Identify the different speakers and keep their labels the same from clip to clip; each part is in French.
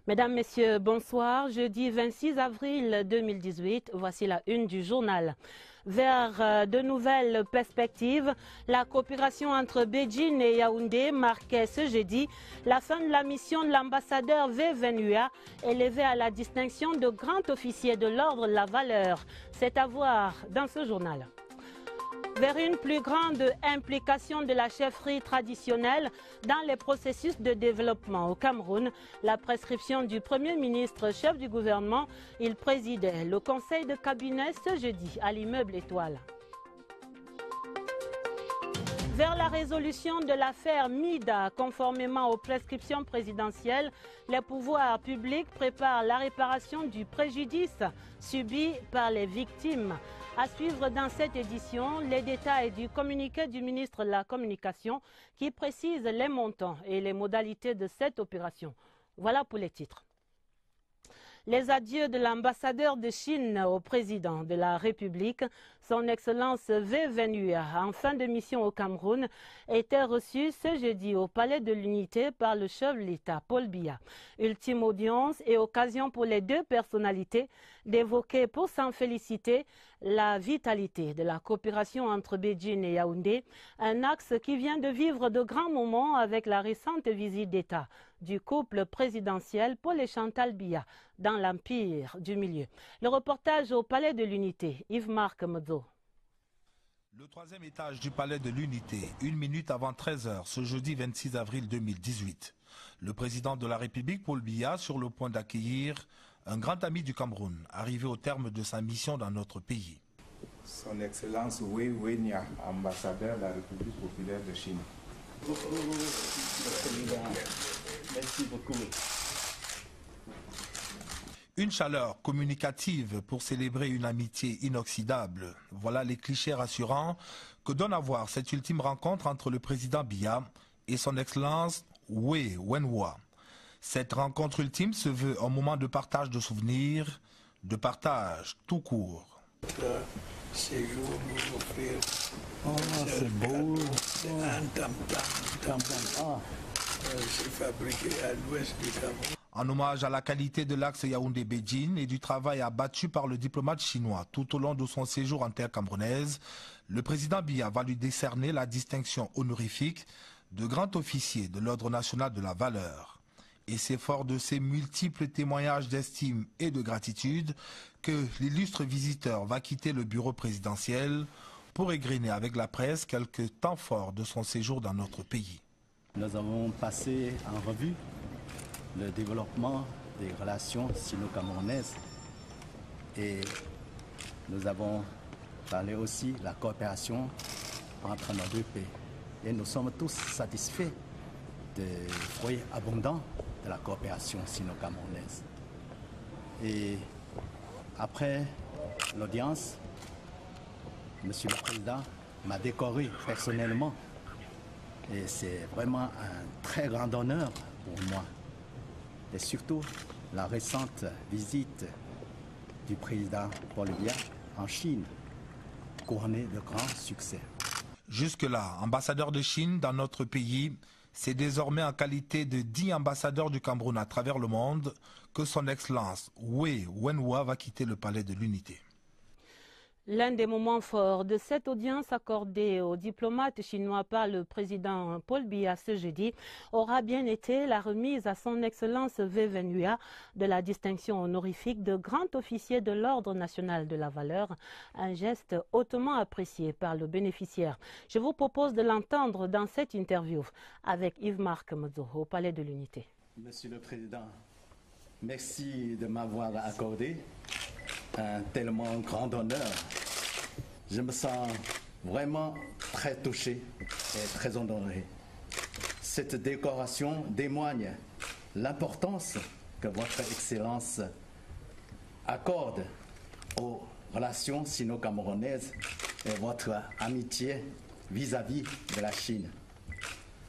Speaker 1: Mesdames, Messieurs, bonsoir. Jeudi 26 avril 2018, voici la une du journal. Vers de nouvelles perspectives, la coopération entre Beijing et Yaoundé marquait ce jeudi la fin de la mission de l'ambassadeur V. Venua, élevé à la distinction de grand officier de l'ordre de la valeur. C'est à voir dans ce journal. Vers une plus grande implication de la chefferie traditionnelle dans les processus de développement au Cameroun, la prescription du Premier ministre, chef du gouvernement, il présidait le conseil de cabinet ce jeudi à l'immeuble Étoile. Vers la résolution de l'affaire Mida, conformément aux prescriptions présidentielles, les pouvoirs publics préparent la réparation du préjudice subi par les victimes. À suivre dans cette édition, les détails du communiqué du ministre de la Communication qui précise les montants et les modalités de cette opération. Voilà pour les titres. Les adieux de l'ambassadeur de Chine au président de la République, son Excellence V. Venua, en fin de mission au Cameroun, étaient reçus ce jeudi au Palais de l'Unité par le chef de l'État, Paul Biya. Ultime audience et occasion pour les deux personnalités d'évoquer, pour s'en féliciter, la vitalité de la coopération entre Beijing et Yaoundé, un axe qui vient de vivre de grands moments avec la récente visite d'État du couple présidentiel Paul et Chantal Biya dans l'Empire du Milieu. Le reportage au Palais de l'Unité, Yves-Marc Modzo.
Speaker 2: Le troisième étage du Palais de l'Unité, 1 minute avant 13 h, ce jeudi 26 avril 2018. Le président de la République, Paul Biya, sur le point d'accueillir un grand ami du Cameroun, arrivé au terme de sa mission dans notre pays.
Speaker 3: Son Excellence Wei Wenya, ambassadeur de la République populaire de Chine.
Speaker 4: Merci beaucoup.
Speaker 2: Une chaleur communicative pour célébrer une amitié inoxydable. Voilà les clichés rassurants que donne à voir cette ultime rencontre entre le président Biya et son Excellence Wei Wenhua. Cette rencontre ultime se veut un moment de partage de souvenirs, de partage tout court.
Speaker 5: Séjour nous offrir.
Speaker 4: Oh, c'est beau.
Speaker 5: Un tam-tam. C'est fabriqué à l'ouest du Cameroun.
Speaker 2: En hommage à la qualité de l'axe Yaoundé-Beijing et du travail abattu par le diplomate chinois tout au long de son séjour en terre camerounaise, le président Biya va lui décerner la distinction honorifique de grand officier de l'Ordre national de la valeur. Et c'est fort de ces multiples témoignages d'estime et de gratitude que l'illustre visiteur va quitter le bureau présidentiel pour égriner avec la presse quelques temps forts de son séjour dans notre pays.
Speaker 4: Nous avons passé en revue le développement des relations sino-camerounaises et nous avons parlé aussi de la coopération entre nos deux pays. Et nous sommes tous satisfaits des fruits abondants de la coopération sino-camerounaise. Et après l'audience, Monsieur le Président m'a décoré personnellement et c'est vraiment un très grand honneur pour moi. Et surtout la récente visite du président Paul Biya en Chine, couronnée de grands succès.
Speaker 2: Jusque-là, ambassadeur de Chine dans notre pays, c'est désormais en qualité de digne ambassadeur du Cameroun à travers le monde que son Excellence Wei Wenhua va quitter le Palais de l'Unité.
Speaker 1: L'un des moments forts de cette audience accordée aux diplomates chinois par le président Paul Biya ce jeudi aura bien été la remise à son Excellence V. Venua de la distinction honorifique de grand officier de l'Ordre national de la valeur, un geste hautement apprécié par le bénéficiaire. Je vous propose de l'entendre dans cette interview avec Yves-Marc Modzo au Palais de l'Unité.
Speaker 4: Monsieur le Président, merci de m'avoir accordé un tellement grand honneur. Je me sens vraiment très touché et très honoré. Cette décoration témoigne l'importance que votre Excellence accorde aux relations sino-camerounaises et votre amitié vis-à-vis de la Chine.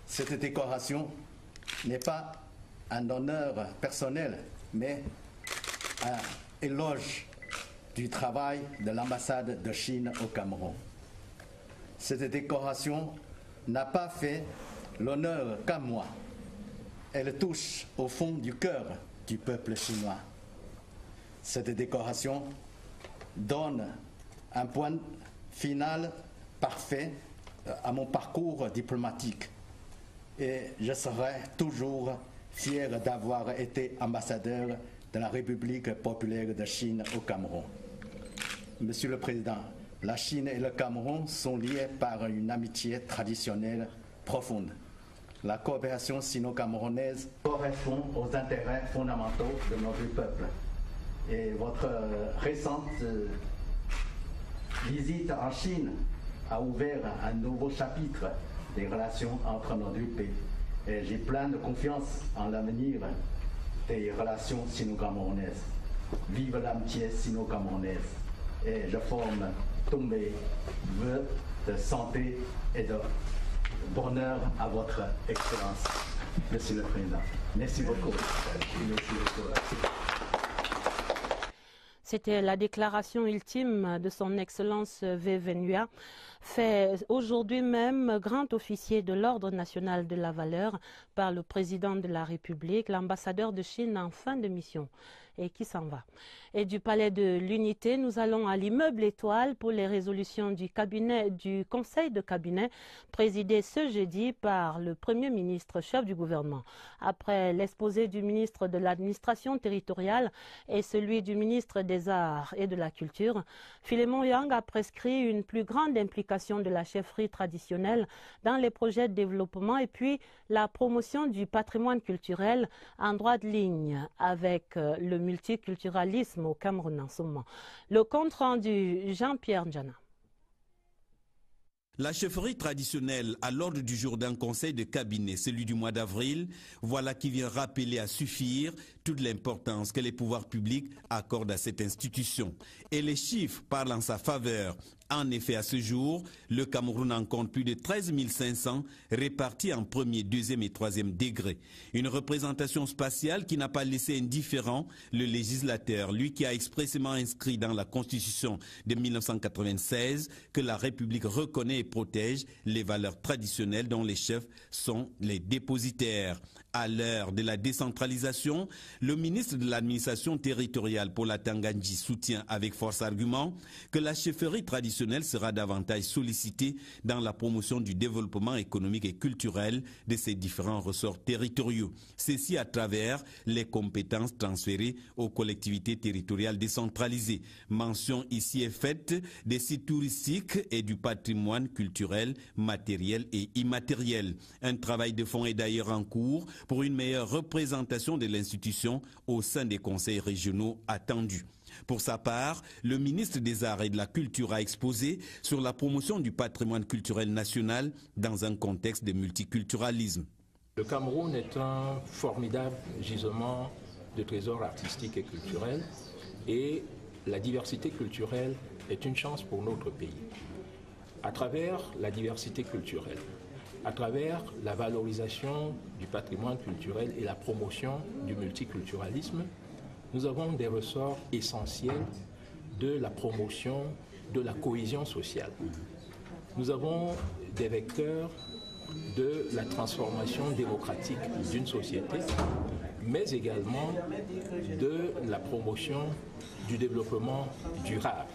Speaker 4: Cette décoration n'est pas un honneur personnel, mais un éloge du travail de l'ambassade de Chine au Cameroun. Cette décoration n'a pas fait l'honneur qu'à moi. Elle touche au fond du cœur du peuple chinois. Cette décoration donne un point final parfait à mon parcours diplomatique et je serai toujours fier d'avoir été ambassadeur de la République populaire de Chine au Cameroun. Monsieur le Président, la Chine et le Cameroun sont liés par une amitié traditionnelle profonde. La coopération sino-camerounaise correspond aux intérêts fondamentaux de nos deux peuples. Et votre récente visite en Chine a ouvert un nouveau chapitre des relations entre nos deux pays. Et j'ai plein de confiance en l'avenir des relations sino-camerounaises. Vive l'amitié sino-camerounaise. Et je forme tous mes vœux de santé et de bonheur à votre Excellence, Monsieur le Président. Merci beaucoup. Merci beaucoup.
Speaker 1: C'était la déclaration ultime de son Excellence Vevenua, fait aujourd'hui même grand officier de l'Ordre national de la valeur par le président de la République, l'ambassadeur de Chine en fin de mission, et qui s'en va. Et du Palais de l'Unité, nous allons à l'immeuble Étoile pour les résolutions du Conseil de cabinet présidé ce jeudi par le Premier ministre, chef du gouvernement. Après l'exposé du ministre de l'administration territoriale et celui du ministre des Arts et de la Culture, Philémon Yang a prescrit une plus grande implication de la chefferie traditionnelle dans les projets de développement et puis la promotion du patrimoine culturel en droite ligne avec le multiculturalisme au Cameroun en ce moment. Le compte rendu Jean-Pierre Ndjana.
Speaker 6: La chefferie traditionnelle à l'ordre du jour d'un conseil de cabinet, celui du mois d'avril, voilà qui vient rappeler à suffire toute l'importance que les pouvoirs publics accordent à cette institution. Et les chiffres parlent en sa faveur. En effet, à ce jour, le Cameroun en compte plus de 13 500 répartis en premier, deuxième et troisième degré. Une représentation spatiale qui n'a pas laissé indifférent le législateur, lui qui a expressément inscrit dans la Constitution de 1996 que la République reconnaît et protège les valeurs traditionnelles dont les chefs sont les dépositaires. À l'heure de la décentralisation, le ministre de l'administration territoriale Paula Tangandji soutient avec force argument que la chefferie traditionnelle sera davantage sollicitée dans la promotion du développement économique et culturel de ces différents ressorts territoriaux. Ceci à travers les compétences transférées aux collectivités territoriales décentralisées. Mention ici est faite des sites touristiques et du patrimoine culturel, matériel et immatériel. Un travail de fond est d'ailleurs en cours pour une meilleure représentation de l'institution au sein des conseils régionaux attendus. Pour sa part, le ministre des Arts et de la Culture a exposé sur la promotion du patrimoine culturel national dans un contexte de multiculturalisme.
Speaker 7: Le Cameroun est un formidable gisement de trésors artistiques et culturels et la diversité culturelle est une chance pour notre pays. À travers la diversité culturelle, à travers la valorisation du patrimoine culturel et la promotion du multiculturalisme, nous avons des ressorts essentiels de la promotion de la cohésion sociale. Nous avons des vecteurs de la transformation démocratique d'une société, mais également de la promotion du développement durable.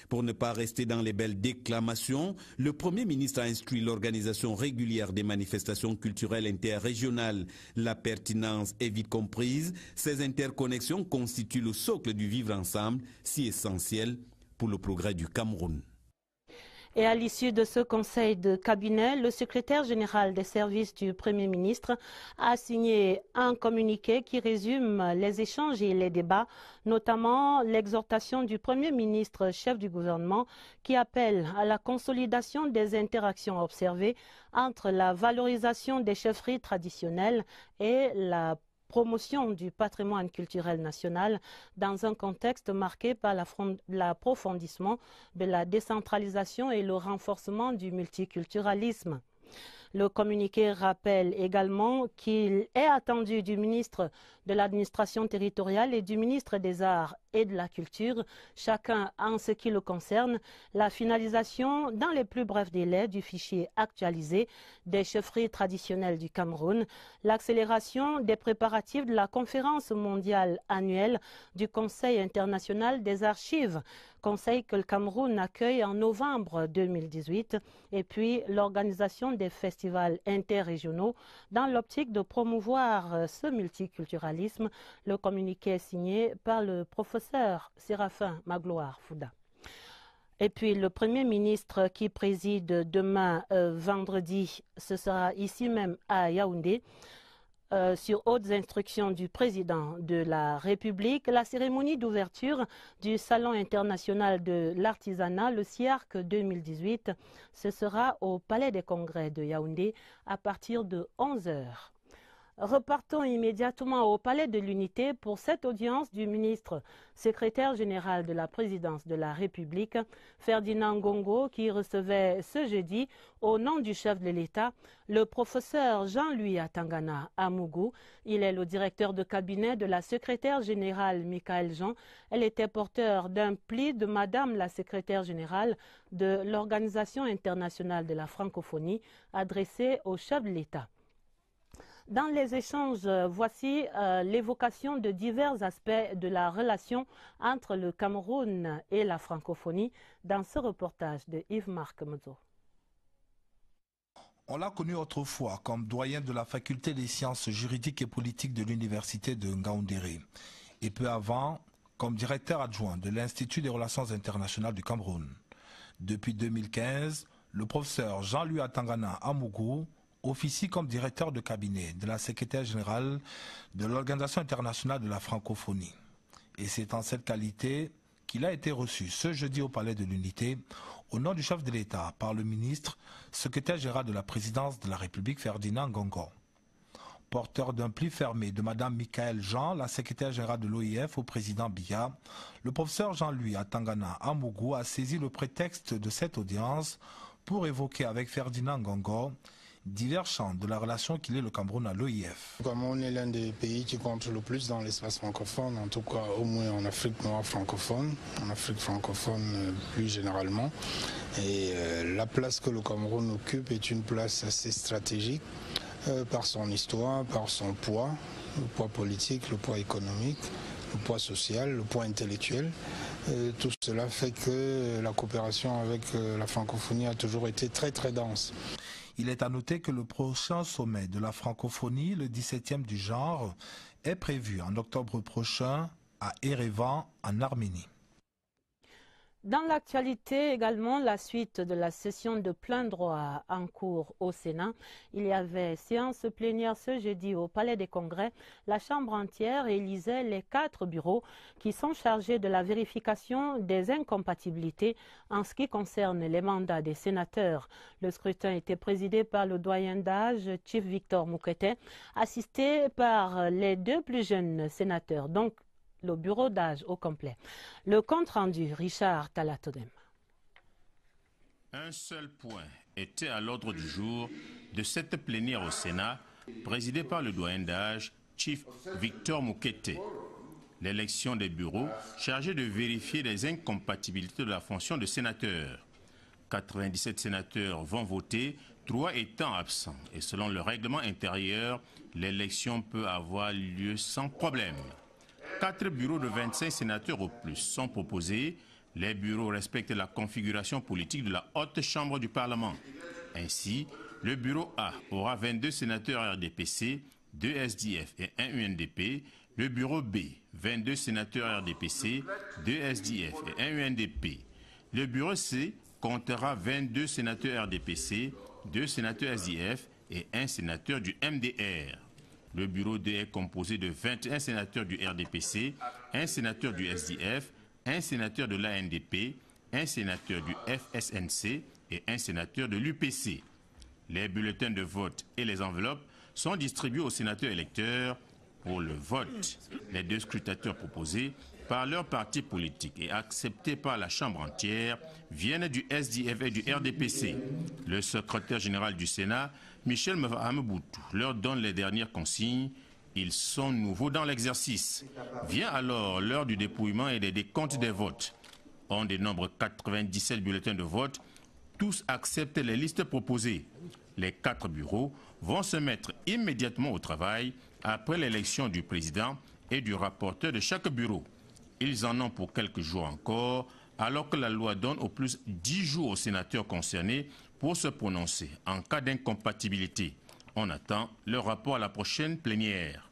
Speaker 6: Pour ne pas rester dans les belles déclamations, le Premier ministre a instruit l'organisation régulière des manifestations culturelles interrégionales. La pertinence est vite comprise. Ces interconnexions constituent le socle du vivre ensemble, si essentiel pour le progrès du Cameroun.
Speaker 1: Et à l'issue de ce conseil de cabinet, le secrétaire général des services du Premier ministre a signé un communiqué qui résume les échanges et les débats, notamment l'exhortation du Premier ministre, chef du gouvernement, qui appelle à la consolidation des interactions observées entre la valorisation des chefferies traditionnelles et la promotion du patrimoine culturel national dans un contexte marqué par l'approfondissement de la décentralisation et le renforcement du multiculturalisme. Le communiqué rappelle également qu'il est attendu du ministre de l'administration territoriale et du ministre des Arts et de la Culture, chacun en ce qui le concerne, la finalisation dans les plus brefs délais du fichier actualisé des chefferies traditionnelles du Cameroun, l'accélération des préparatifs de la conférence mondiale annuelle du Conseil international des archives, conseil que le Cameroun accueille en novembre 2018, et puis l'organisation des festivals interrégionaux dans l'optique de promouvoir ce multiculturalisme. Le communiqué est signé par le professeur Séraphin Magloire Fouda. Et puis le Premier ministre qui préside demain vendredi, ce sera ici même à Yaoundé, sur hautes instructions du président de la République, la cérémonie d'ouverture du Salon international de l'artisanat, le CIARC 2018, ce sera au Palais des Congrès de Yaoundé à partir de 11 h. Repartons immédiatement au Palais de l'Unité pour cette audience du ministre secrétaire général de la présidence de la République, Ferdinand Ngongo, qui recevait ce jeudi, au nom du chef de l'État, le professeur Jean-Louis Atangana Amougou. Il est le directeur de cabinet de la secrétaire générale Michaël Jean. Elle était porteur d'un pli de Madame la secrétaire générale de l'Organisation internationale de la francophonie, adressé au chef de l'État. Dans les échanges, voici l'évocation de divers aspects de la relation entre le Cameroun et la francophonie dans ce reportage de Yves-Marc Mozo.
Speaker 2: On l'a connu autrefois comme doyen de la faculté des sciences juridiques et politiques de l'université de Ngaoundéré et peu avant comme directeur adjoint de l'Institut des relations internationales du Cameroun. Depuis 2015, le professeur Jean-Louis Atangana Amougou officie comme directeur de cabinet de la secrétaire générale de l'Organisation internationale de la francophonie. Et c'est en cette qualité qu'il a été reçu ce jeudi au Palais de l'Unité au nom du chef de l'État par le ministre, secrétaire général de la présidence de la République Ferdinand Ngongo. Porteur d'un pli fermé de Mme Michaël Jean, la secrétaire générale de l'OIF au président Biya, le professeur Jean-Louis Atangana Amougou a saisi le prétexte de cette audience pour évoquer avec Ferdinand Ngongo divers champs de la relation qu'il est le Cameroun à l'OIF.
Speaker 8: Le Cameroun est l'un des pays qui compte le plus dans l'espace francophone, en tout cas au moins en Afrique noire francophone, en Afrique francophone plus généralement. Et la place que le Cameroun occupe est une place assez stratégique par son histoire, par son poids, le poids politique, le poids économique, le poids social, le poids intellectuel. Tout cela fait que la coopération avec la francophonie a toujours été très très dense.
Speaker 2: Il est à noter que le prochain sommet de la francophonie, le 17e du genre, est prévu en octobre prochain à Erevan, en Arménie.
Speaker 1: Dans l'actualité également, la suite de la session de plein droit en cours au Sénat. Il y avait séance plénière ce jeudi au Palais des Congrès. La Chambre entière élisait les 4 bureaux qui sont chargés de la vérification des incompatibilités en ce qui concerne les mandats des sénateurs. Le scrutin était présidé par le doyen d'âge, Chief Victor Moukete, assisté par les 2 plus jeunes sénateurs, donc le bureau d'âge au complet. Le compte rendu, Richard Talatodem.
Speaker 9: Un seul point était à l'ordre du jour de cette plénière au Sénat, présidée par le doyen d'âge, Chief Victor Moukete. L'élection des bureaux chargés de vérifier les incompatibilités de la fonction de sénateur. 97 sénateurs vont voter, 3 étant absents. Et selon le règlement intérieur, l'élection peut avoir lieu sans problème. 4 bureaux de 25 sénateurs au plus sont proposés. Les bureaux respectent la configuration politique de la haute chambre du Parlement. Ainsi, le bureau A aura 22 sénateurs RDPC, 2 SDF et 1 UNDP. Le bureau B, 22 sénateurs RDPC, 2 SDF et 1 UNDP. Le bureau C comptera 22 sénateurs RDPC, 2 sénateurs SDF et 1 sénateur du MDR. Le bureau D est composé de 21 sénateurs du RDPC, 1 sénateur du SDF, 1 sénateur de l'ANDP, 1 sénateur du FSNC et 1 sénateur de l'UPC. Les bulletins de vote et les enveloppes sont distribués aux sénateurs électeurs pour le vote. Les 2 scrutateurs proposés par leur parti politique et acceptés par la Chambre entière viennent du SDF et du RDPC. Le secrétaire général du Sénat Michel Mavameboutou leur donne les dernières consignes. Ils sont nouveaux dans l'exercice. Vient alors l'heure du dépouillement et des décomptes des votes. On dénombre 97 bulletins de vote. Tous acceptent les listes proposées. Les 4 bureaux vont se mettre immédiatement au travail après l'élection du président et du rapporteur de chaque bureau. Ils en ont pour quelques jours encore, alors que la loi donne au plus 10 jours aux sénateurs concernés pour se prononcer en cas d'incompatibilité. On attend le rapport à la prochaine plénière.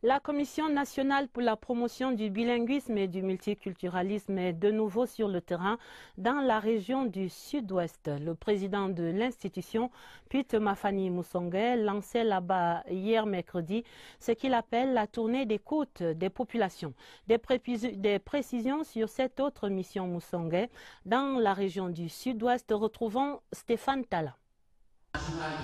Speaker 1: La Commission nationale pour la promotion du bilinguisme et du multiculturalisme est de nouveau sur le terrain dans la région du Sud-Ouest. Le président de l'institution, Pete Mafani Musonge, lançait là-bas hier mercredi ce qu'il appelle la tournée d'écoute des populations. Des précisions sur cette autre mission Musonge dans la région du Sud-Ouest, retrouvons Stéphane Tala.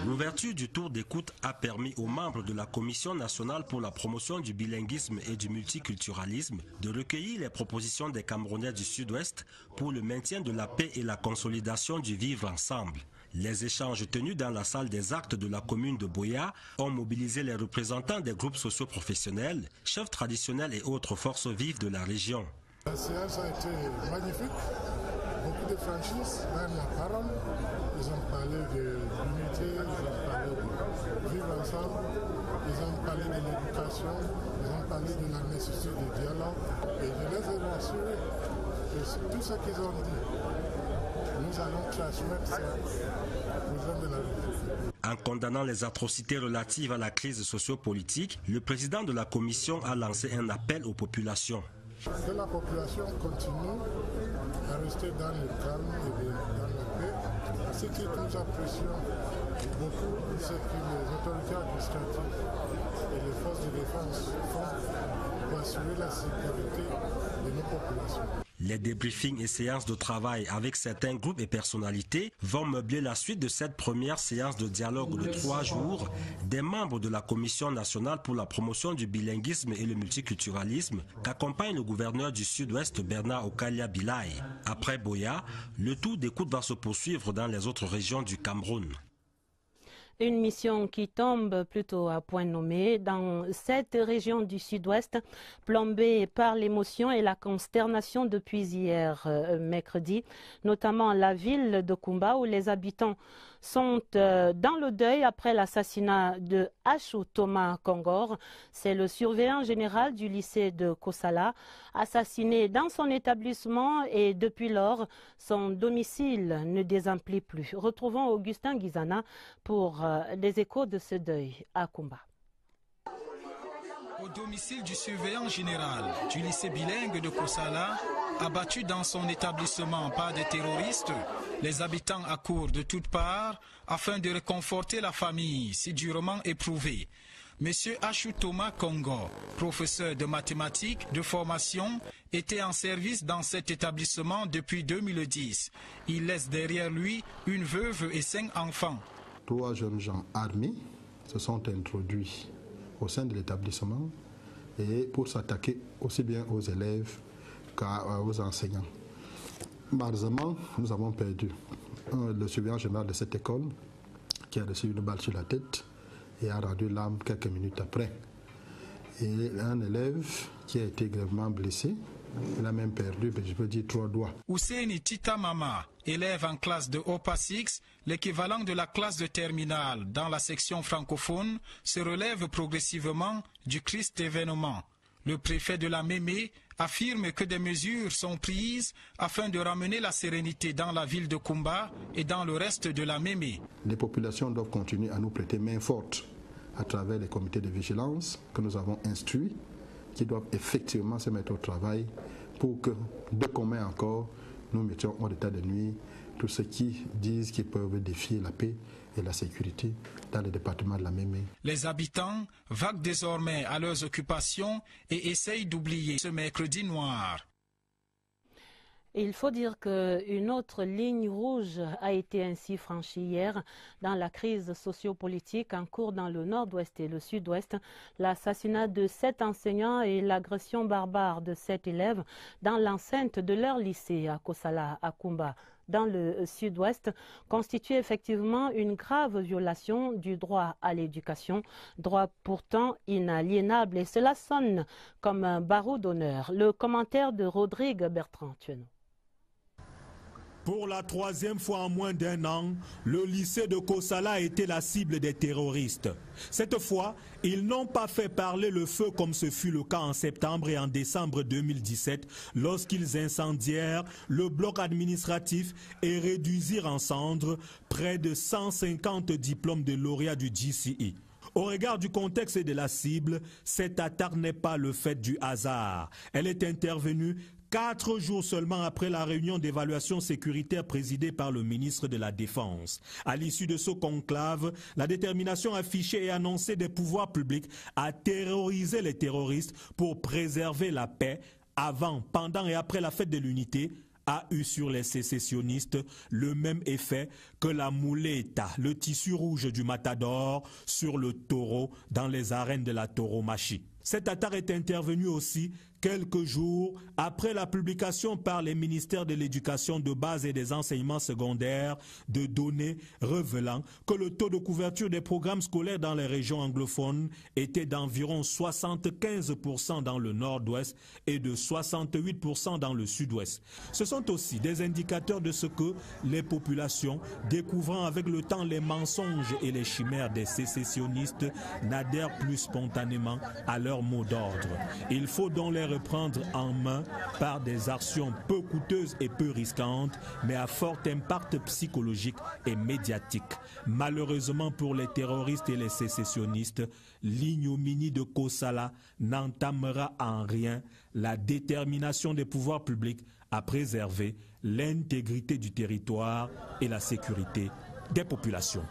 Speaker 10: L'ouverture du tour d'écoute a permis aux membres de la Commission nationale pour la promotion du bilinguisme et du multiculturalisme de recueillir les propositions des Camerounais du Sud-Ouest pour le maintien de la paix et la consolidation du vivre ensemble. Les échanges tenus dans la salle des actes de la commune de Boya ont mobilisé les représentants des groupes socio-professionnels, chefs traditionnels et autres forces vives de la région.
Speaker 11: La séance a été magnifique, beaucoup de franchise, même la parole. Ils ont parlé de l'unité, ils ont parlé de vivre ensemble, ils ont parlé de l'éducation, ils ont parlé de la nécessité de dialogue. Et je les ai rassurés que tout ce qu'ils ont dit, nous allons transmettre ça aux gens de la République.
Speaker 10: En condamnant les atrocités relatives à la crise sociopolitique, le président de la commission a lancé un appel aux populations.
Speaker 11: Que la population continue à rester dans le calme et dans la paix. Ce que nous apprécions beaucoup, c'est que les autorités administratives et les forces de défense font pour assurer la sécurité de nos populations.
Speaker 10: Les débriefings et séances de travail avec certains groupes et personnalités vont meubler la suite de cette première séance de dialogue de 3 jours des membres de la Commission nationale pour la promotion du bilinguisme et le multiculturalisme qu'accompagne le gouverneur du Sud-Ouest Bernard Okalia Bilay. Après Boya, le tour d'écoute va se poursuivre dans les autres régions du Cameroun.
Speaker 1: Une mission qui tombe plutôt à point nommé dans cette région du Sud-Ouest, plombée par l'émotion et la consternation depuis hier mercredi, notamment la ville de Kumba où les habitants sont dans le deuil après l'assassinat de Achou Thomas Kongor. C'est le surveillant général du lycée de Kosala, assassiné dans son établissement et depuis lors, son domicile ne désemplit plus. Retrouvons Augustin Guizana pour les échos de ce deuil à Kumba.
Speaker 12: Au domicile du surveillant général du lycée bilingue de Kosala, abattu dans son établissement par des terroristes, les habitants accourent de toutes parts afin de réconforter la famille si durement éprouvée. Monsieur Achou Thomas Kongor, professeur de mathématiques de formation, était en service dans cet établissement depuis 2010. Il laisse derrière lui une veuve et 5 enfants.
Speaker 13: 3 jeunes gens armés se sont introduits au sein de l'établissement et pour s'attaquer aussi bien aux élèves qu'aux enseignants. Malheureusement, nous avons perdu le surveillant général de cette école qui a reçu une balle sur la tête et a rendu l'âme quelques minutes après. Et un élève qui a été gravement blessé, il a même perdu, je peux dire, 3 doigts.
Speaker 12: Ousseini Tita Mama, élève en classe de OPA 6, l'équivalent de la classe de terminale dans la section francophone, se relève progressivement du triste événement. Le préfet de la Mémé affirme que des mesures sont prises afin de ramener la sérénité dans la ville de Kumba et dans le reste de la Mémé.
Speaker 13: Les populations doivent continuer à nous prêter main forte à travers les comités de vigilance que nous avons instruits, qui doivent effectivement se mettre au travail pour que, de commun encore, nous mettions hors d'état de nuire tous ceux qui disent qu'ils peuvent défier la paix et la sécurité dans le département de la Mémé.
Speaker 12: Les habitants vaquent désormais à leurs occupations et essayent d'oublier ce mercredi noir.
Speaker 1: Il faut dire qu'une autre ligne rouge a été ainsi franchie hier dans la crise sociopolitique en cours dans le nord-ouest et le sud-ouest. L'assassinat de 7 enseignants et l'agression barbare de 7 élèves dans l'enceinte de leur lycée à Kosala, à Kumba, dans le sud-ouest constitue effectivement une grave violation du droit à l'éducation, droit pourtant inaliénable, et cela sonne comme un barreau d'honneur. Le commentaire de Rodrigue Bertrand Tueno.
Speaker 14: Pour la troisième fois en moins d'un an, le lycée de Kosala a été la cible des terroristes. Cette fois, ils n'ont pas fait parler le feu comme ce fut le cas en septembre et en décembre 2017 lorsqu'ils incendièrent le bloc administratif et réduisirent en cendres près de 150 diplômes de lauréats du GCE. Au regard du contexte et de la cible, cette attaque n'est pas le fait du hasard. Elle est intervenue 4 jours seulement après la réunion d'évaluation sécuritaire présidée par le ministre de la Défense. À l'issue de ce conclave, la détermination affichée et annoncée des pouvoirs publics à terroriser les terroristes pour préserver la paix avant, pendant et après la fête de l'unité a eu sur les sécessionnistes le même effet que la muleta, le tissu rouge du matador, sur le taureau dans les arènes de la tauromachie. Cette attaque est intervenue aussi quelques jours après la publication par les ministères de l'éducation de base et des enseignements secondaires de données révélant que le taux de couverture des programmes scolaires dans les régions anglophones était d'environ 75% dans le nord-ouest et de 68% dans le sud-ouest. Ce sont aussi des indicateurs de ce que les populations, découvrant avec le temps les mensonges et les chimères des sécessionnistes, n'adhèrent plus spontanément à leur mot d'ordre. Il faut donc les reprendre en main par des actions peu coûteuses et peu risquantes, mais à fort impact psychologique et médiatique. Malheureusement pour les terroristes et les sécessionnistes, l'ignominie de Kosala n'entamera en rien la détermination des pouvoirs publics à préserver l'intégrité du territoire et la sécurité des populations.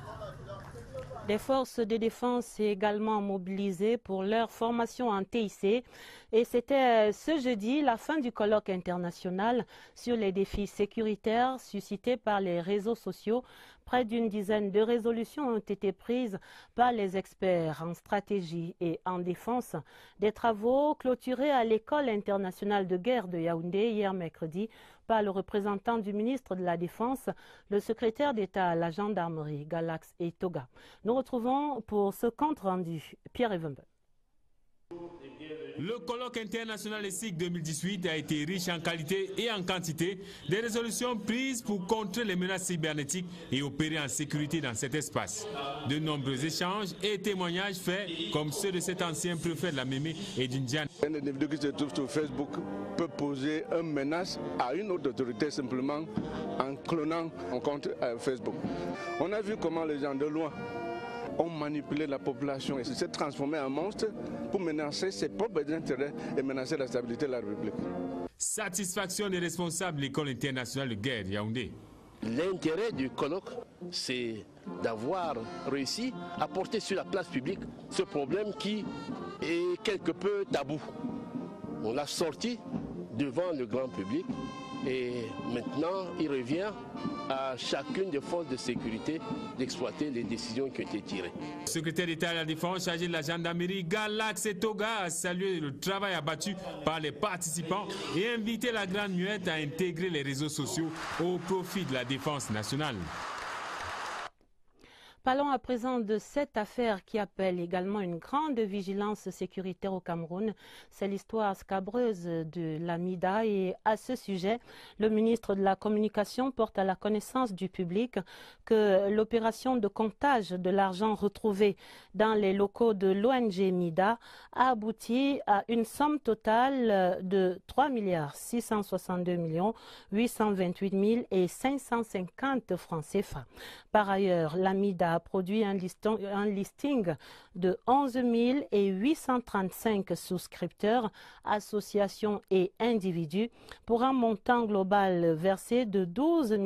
Speaker 1: Des forces de défense également mobilisées pour leur formation en TIC. Et c'était ce jeudi la fin du colloque international sur les défis sécuritaires suscités par les réseaux sociaux. Près d'une dizaine de résolutions ont été prises par les experts en stratégie et en défense. Des travaux clôturés à l'École internationale de guerre de Yaoundé hier mercredi par le représentant du ministre de la Défense, le secrétaire d'État à la gendarmerie, Galax et Toga. Nous retrouvons pour ce compte rendu Pierre Evenbel.
Speaker 15: Le colloque international ESIC 2018 a été riche en qualité et en quantité des résolutions prises pour contrer les menaces cybernétiques et opérer en sécurité dans cet espace. De nombreux échanges et témoignages faits, comme ceux de cet ancien préfet de la Mémé et d'une Diane.
Speaker 16: Un individu qui se trouve sur Facebook peut poser une menace à une autre autorité simplement en clonant un compte Facebook. On a vu comment les gens de loin ont manipulé la population et s'est transformé en monstre pour menacer ses propres intérêts et menacer la stabilité de la République.
Speaker 15: Satisfaction des responsables de l'École internationale de guerre Yaoundé.
Speaker 17: L'intérêt du colloque, c'est d'avoir réussi à porter sur la place publique ce problème qui est quelque peu tabou. On l'a sorti devant le grand public et maintenant il revient à chacune des forces de sécurité d'exploiter les décisions qui ont été tirées.
Speaker 15: Le secrétaire d'État à la Défense chargé de la gendarmerie, Galax et Toga, a salué le travail abattu par les participants et invité la Grande Muette à intégrer les réseaux sociaux au profit de la défense nationale.
Speaker 1: Parlons à présent de cette affaire qui appelle également une grande vigilance sécuritaire au Cameroun. C'est l'histoire scabreuse de la MIDA et à ce sujet, le ministre de la Communication porte à la connaissance du public que l'opération de comptage de l'argent retrouvé dans les locaux de l'ONG MIDA a abouti à une somme totale de 3,662,828,550 francs CFA. Par ailleurs, la MIDA a produit un listing de 11 835 souscripteurs, associations et individus pour un montant global versé de 12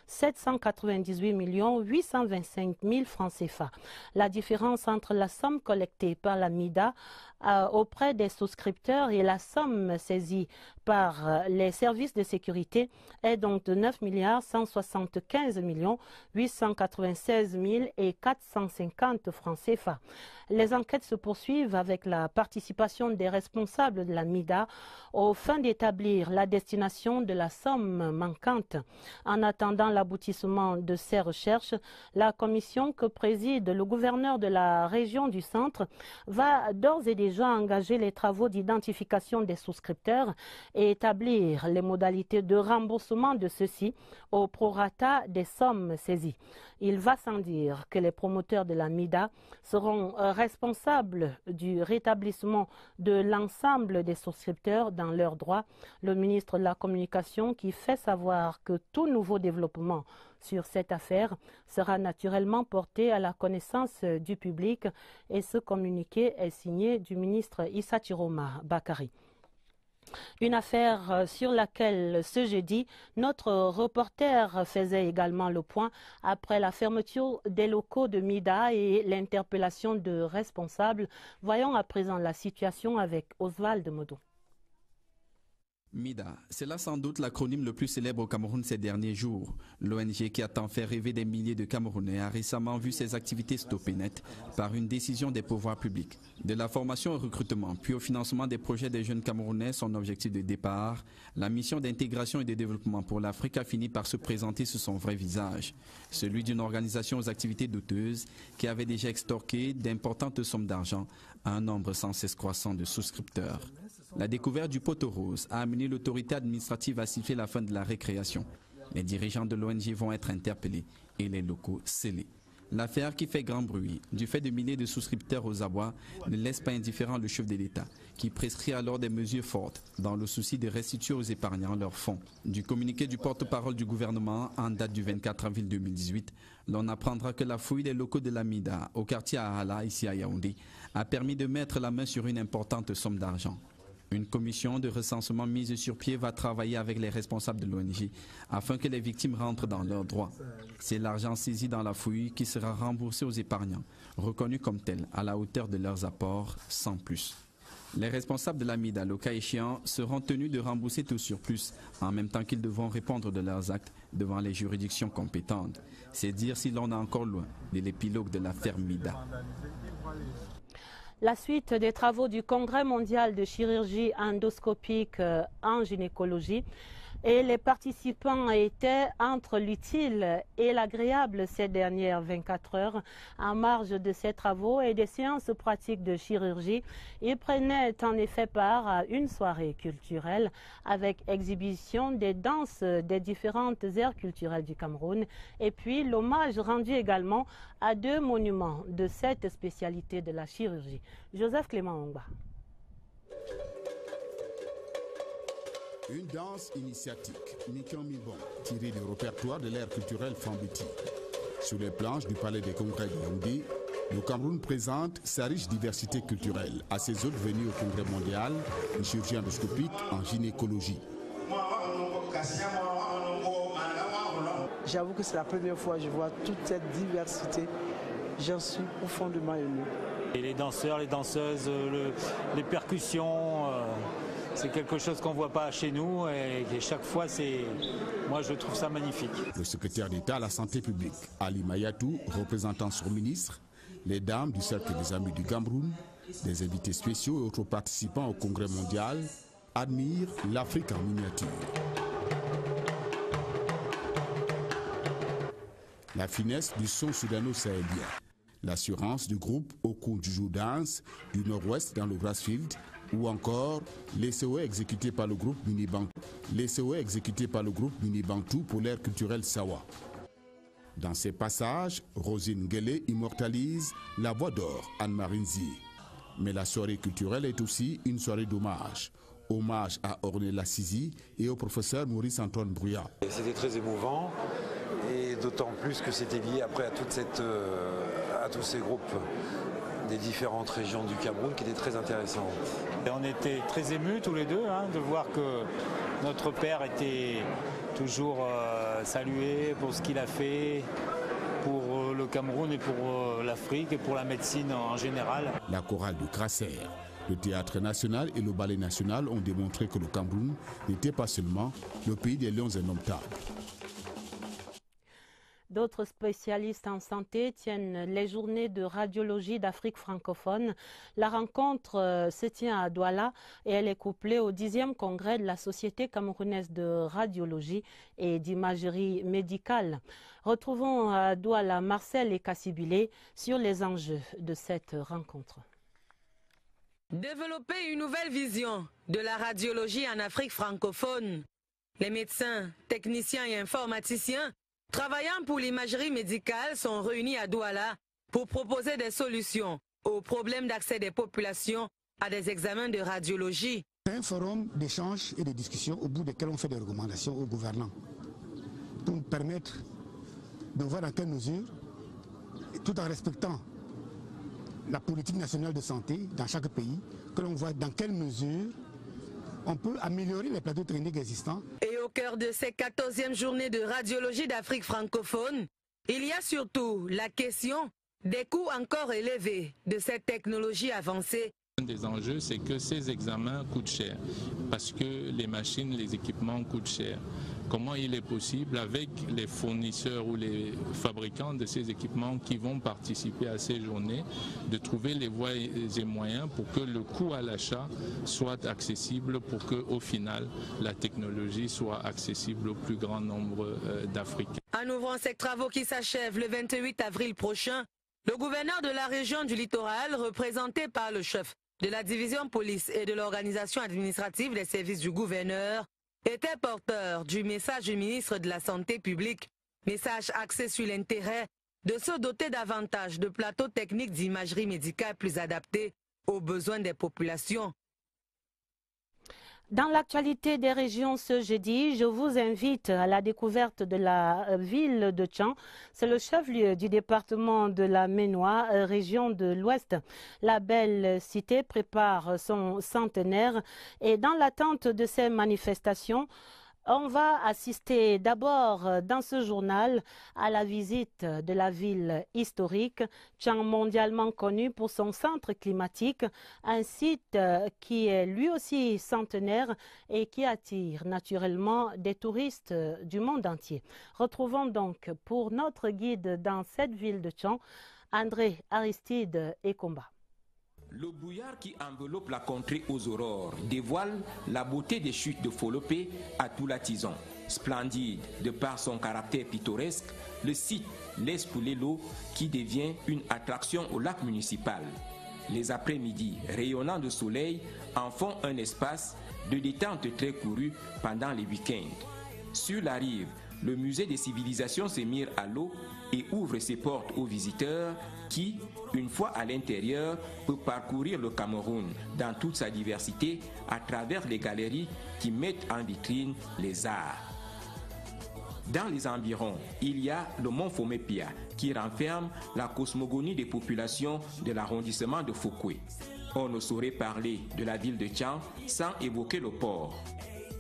Speaker 1: 798 825 000 francs CFA. La différence entre la somme collectée par la MIDA auprès des souscripteurs et la somme saisie par les services de sécurité est donc de 9 175 896 et 450 francs CFA. Les enquêtes se poursuivent avec la participation des responsables de la MIDA aux fins d'établir la destination de la somme manquante. En attendant l'aboutissement de ces recherches, la commission que préside le gouverneur de la région du Centre va d'ores et déjà engager les travaux d'identification des souscripteurs et établir les modalités de remboursement de ceux-ci au prorata des sommes saisies. Il va sans dire que les promoteurs de la MIDA seront responsables du rétablissement de l'ensemble des souscripteurs dans leurs droits. Le ministre de la Communication qui fait savoir que tout nouveau développement sur cette affaire sera naturellement porté à la connaissance du public et ce communiqué est signé du ministre Issa Chiroma Bakari. Une affaire sur laquelle ce jeudi, notre reporter faisait également le point après la fermeture des locaux de MIDA et l'interpellation de responsables. Voyons à présent la situation avec Oswald Modou.
Speaker 18: MIDA, c'est là sans doute l'acronyme le plus célèbre au Cameroun ces derniers jours. L'ONG qui a tant fait rêver des milliers de Camerounais a récemment vu ses activités stoppées net par une décision des pouvoirs publics. De la formation au recrutement, puis au financement des projets des jeunes Camerounais, son objectif de départ, la mission d'intégration et de développement pour l'Afrique a fini par se présenter sous son vrai visage. Celui d'une organisation aux activités douteuses qui avait déjà extorqué d'importantes sommes d'argent à un nombre sans cesse croissant de souscripteurs. La découverte du poteau rose a amené l'autorité administrative à siffler la fin de la récréation. Les dirigeants de l'ONG vont être interpellés et les locaux scellés. L'affaire qui fait grand bruit, du fait de milliers de souscripteurs aux abois, ne laisse pas indifférent le chef de l'État, qui prescrit alors des mesures fortes dans le souci de restituer aux épargnants leurs fonds. Du communiqué du porte-parole du gouvernement en date du 24 avril 2018, l'on apprendra que la fouille des locaux de la MIDA au quartier Ahala, ici à Yaoundé, a permis de mettre la main sur une importante somme d'argent. Une commission de recensement mise sur pied va travailler avec les responsables de l'ONG afin que les victimes rentrent dans leurs droits. C'est l'argent saisi dans la fouille qui sera remboursé aux épargnants, reconnus comme tels à la hauteur de leurs apports, sans plus. Les responsables de la MIDA, le cas échéant, seront tenus de rembourser tout surplus, en même temps qu'ils devront répondre de leurs actes devant les juridictions compétentes. C'est dire si l'on est encore loin de l'épilogue de l'affaire MIDA.
Speaker 1: La suite des travaux du Congrès mondial de chirurgie endoscopique en gynécologie et les participants étaient entre l'utile et l'agréable ces dernières 24 heures. En marge de ces travaux et des séances pratiques de chirurgie, ils prenaient en effet part à une soirée culturelle avec exhibition des danses des différentes aires culturelles du Cameroun et puis l'hommage rendu également à 2 monuments de cette spécialité de la chirurgie. Joseph Clément Ongba.
Speaker 19: Une danse initiatique, Mikan Mibon, tirée du répertoire de l'ère culturelle Fambiti. Sur les planches du Palais des Congrès de Yaoundé, le Cameroun présente sa riche diversité culturelle à ses hôtes venus au Congrès mondial de chirurgie endoscopique en gynécologie.
Speaker 20: J'avoue que c'est la première fois que je vois toute cette diversité. J'en suis profondément ému.
Speaker 21: Et les danseurs, les danseuses, les percussions, c'est quelque chose qu'on ne voit pas chez nous et chaque fois, moi je trouve ça magnifique.
Speaker 19: Le secrétaire d'État à la santé publique, Ali Mayatou, représentant son ministre, les dames du Cercle des Amis du Cameroun, des invités spéciaux et autres participants au Congrès mondial admirent l'Afrique en miniature. La finesse du son soudano-sahélien, l'assurance du groupe Oku Juju Dance du Nord-Ouest dans le Grassfield, ou encore les COE exécutés par le groupe Minibantou. Les COE exécutés par le groupe Minibantou pour l'ère culturelle Sawa. Dans ces passages, Rosine Nguele immortalise la voix d'or Anne-Marie Nzi. Mais la soirée culturelle est aussi une soirée d'hommage. Hommage à Ornella Sizi et au professeur Maurice-Antoine Brouillat.
Speaker 22: C'était très émouvant et d'autant plus que c'était lié après à tous ces groupes des différentes régions du Cameroun qui étaient très intéressants.
Speaker 21: Et on était très émus tous les deux de voir que notre père était toujours salué pour ce qu'il a fait pour le Cameroun et pour l'Afrique et pour la médecine en général.
Speaker 19: La chorale de Grasser, le Théâtre national et le Ballet national ont démontré que le Cameroun n'était pas seulement le pays des lions indomptables.
Speaker 1: D'autres spécialistes en santé tiennent les journées de radiologie d'Afrique francophone. La rencontre se tient à Douala et elle est couplée au 10e congrès de la Société camerounaise de radiologie et d'imagerie médicale. Retrouvons à Douala Marcel et Kassibilé sur les enjeux de cette rencontre.
Speaker 3: Développer une nouvelle vision de la radiologie en Afrique francophone. Les médecins, techniciens et informaticiens travaillant pour l'imagerie médicale sont réunis à Douala pour proposer des solutions aux problèmes d'accès des populations à des examens de radiologie.
Speaker 5: C'est un forum d'échange et de discussion au bout desquels on fait des recommandations aux gouvernants pour nous permettre de voir dans quelle mesure, tout en respectant la politique nationale de santé dans chaque pays, que l'on voit dans quelle mesure on peut améliorer les plateaux techniques existants.
Speaker 3: Et au cœur de ces 14e journées de radiologie d'Afrique francophone, il y a surtout la question des coûts encore élevés de cette technologie avancée.
Speaker 23: Un des enjeux, c'est que ces examens coûtent cher, parce que les machines, les équipements coûtent cher. Comment il est possible, avec les fournisseurs ou les fabricants de ces équipements qui vont participer à ces journées, de trouver les voies et moyens pour que le coût à l'achat soit accessible, pour qu'au final, la technologie soit accessible au plus grand nombre d'Africains.
Speaker 3: En ouvrant ces travaux qui s'achèvent le 28 avril prochain, le gouverneur de la région du littoral, représenté par le chef de la division police et de l'organisation administrative des services du gouverneur, était porteur du message du ministre de la Santé publique, message axé sur l'intérêt de se doter davantage de plateaux techniques d'imagerie médicale plus adaptés aux besoins des populations.
Speaker 1: Dans l'actualité des régions ce jeudi, je vous invite à la découverte de la ville de Tchang. C'est le chef-lieu du département de la Ménois, région de l'Ouest. La belle cité prépare son centenaire et dans l'attente de ces manifestations, on va assister d'abord dans ce journal à la visite de la ville historique, Tchang mondialement connu pour son centre climatique, un site qui est lui aussi centenaire et qui attire naturellement des touristes du monde entier. Retrouvons donc pour notre guide dans cette ville de Tchang, André Aristide Ekomba.
Speaker 24: Le brouillard qui enveloppe la contrée aux aurores dévoile la beauté des chutes de Folopé à Toulatizon. Splendide de par son caractère pittoresque, le site laisse couler l'eau qui devient une attraction au lac municipal. Les après-midi rayonnants de soleil en font un espace de détente très couru pendant les week-ends. Sur la rive, le musée des civilisations s'est mis à l'eau et ouvre ses portes aux visiteurs qui, une fois à l'intérieur, peut parcourir le Cameroun dans toute sa diversité à travers les galeries qui mettent en vitrine les arts. Dans les environs, il y a le mont Fomepia qui renferme la cosmogonie des populations de l'arrondissement de Fouquet. On ne saurait parler de la ville de Tchang sans évoquer le port.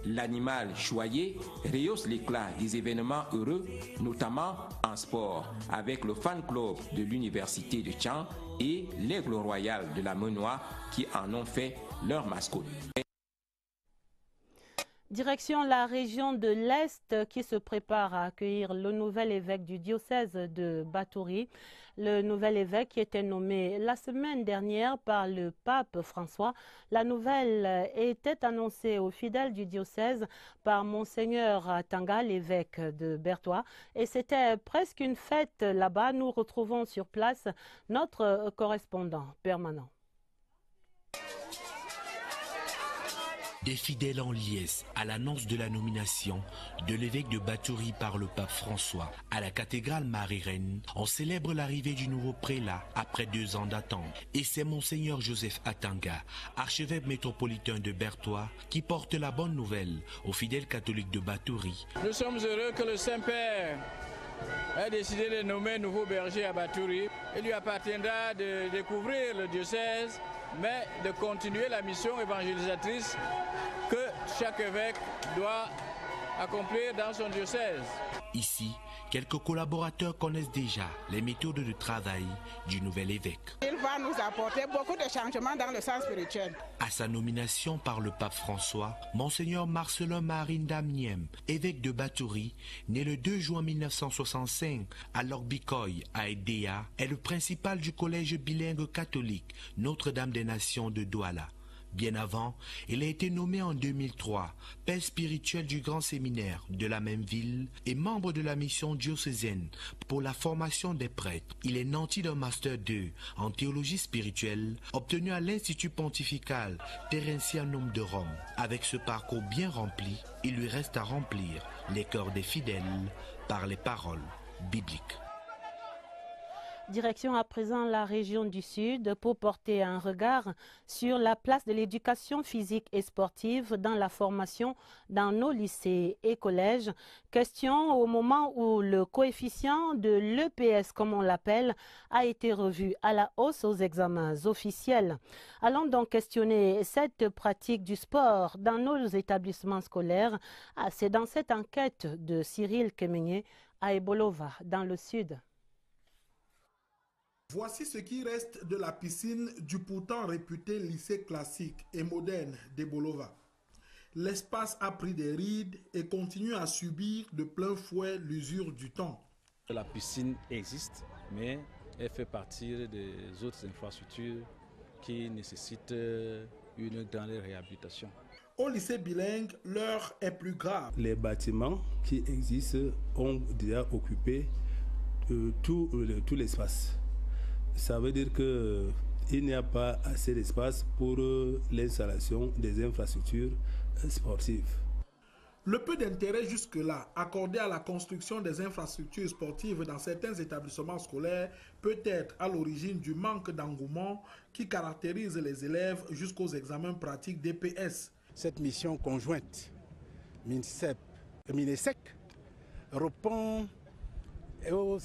Speaker 24: L'animal choyé rehausse l'éclat des événements heureux, notamment en sport, avec le fan club de l'université de Tchang et l'aigle royal de la Ménois qui en ont fait leur mascotte.
Speaker 1: Direction la région de l'Est qui se prépare à accueillir le nouvel évêque du diocèse de Batouri. Le nouvel évêque qui était nommé la semaine dernière par le pape François. La nouvelle était annoncée aux fidèles du diocèse par Monseigneur Atanga, l'évêque de Berthois. Et c'était presque une fête là-bas. Nous retrouvons sur place notre correspondant permanent.
Speaker 25: Des fidèles en liesse à l'annonce de la nomination de l'évêque de Batouri par le pape François à la cathédrale Marie-Reine, on célèbre l'arrivée du nouveau prélat après 2 ans d'attente. Et c'est Monseigneur Joseph Atanga, archevêque métropolitain de Berthois, qui porte la bonne nouvelle aux fidèles catholiques de Batouri.
Speaker 26: Nous sommes heureux que le Saint-Père ait décidé de nommer nouveau berger à Batouri. Il lui appartiendra de découvrir le diocèse, mais de continuer la mission évangélisatrice que chaque évêque doit accomplir dans son diocèse.
Speaker 25: Ici, quelques collaborateurs connaissent déjà les méthodes de travail du nouvel évêque.
Speaker 27: Il va nous apporter beaucoup de changements dans le sens spirituel.
Speaker 25: À sa nomination par le pape François, Monseigneur Marcelin Marine Damniem, évêque de Batouri, né le 2 juin 1965 à Lorbikoy, à Edea, est le principal du collège bilingue catholique Notre-Dame des Nations de Douala. Bien avant, il a été nommé en 2003 père spirituel du grand séminaire de la même ville et membre de la mission diocésaine pour la formation des prêtres. Il est nanti d'un master 2 en théologie spirituelle obtenu à l'Institut pontifical Terentianum de Rome. Avec ce parcours bien rempli, il lui reste à remplir les cœurs des fidèles par les paroles bibliques.
Speaker 1: Direction à présent la région du Sud pour porter un regard sur la place de l'éducation physique et sportive dans la formation dans nos lycées et collèges. Question au moment où le coefficient de l'EPS, comme on l'appelle, a été revu à la hausse aux examens officiels. Allons donc questionner cette pratique du sport dans nos établissements scolaires. C'est dans cette enquête de Cyril Kemenye à Ebolova, dans le Sud.
Speaker 2: Voici ce qui reste de la piscine du pourtant réputé lycée classique et moderne d'Ebolova. L'espace a pris des rides et continue à subir de plein fouet l'usure du temps.
Speaker 4: La piscine existe, mais elle fait partie des autres infrastructures qui nécessitent une grande réhabilitation.
Speaker 2: Au lycée bilingue, l'heure est plus grave.
Speaker 6: Les bâtiments qui existent ont déjà occupé tout l'espace. Ça veut dire qu'il n'y a pas assez d'espace pour l'installation des infrastructures sportives.
Speaker 2: Le peu d'intérêt jusque-là accordé à la construction des infrastructures sportives dans certains établissements scolaires peut être à l'origine du manque d'engouement qui caractérise les élèves jusqu'aux examens pratiques d'EPS.
Speaker 7: Cette mission conjointe MINSEP et MINESEC répond aux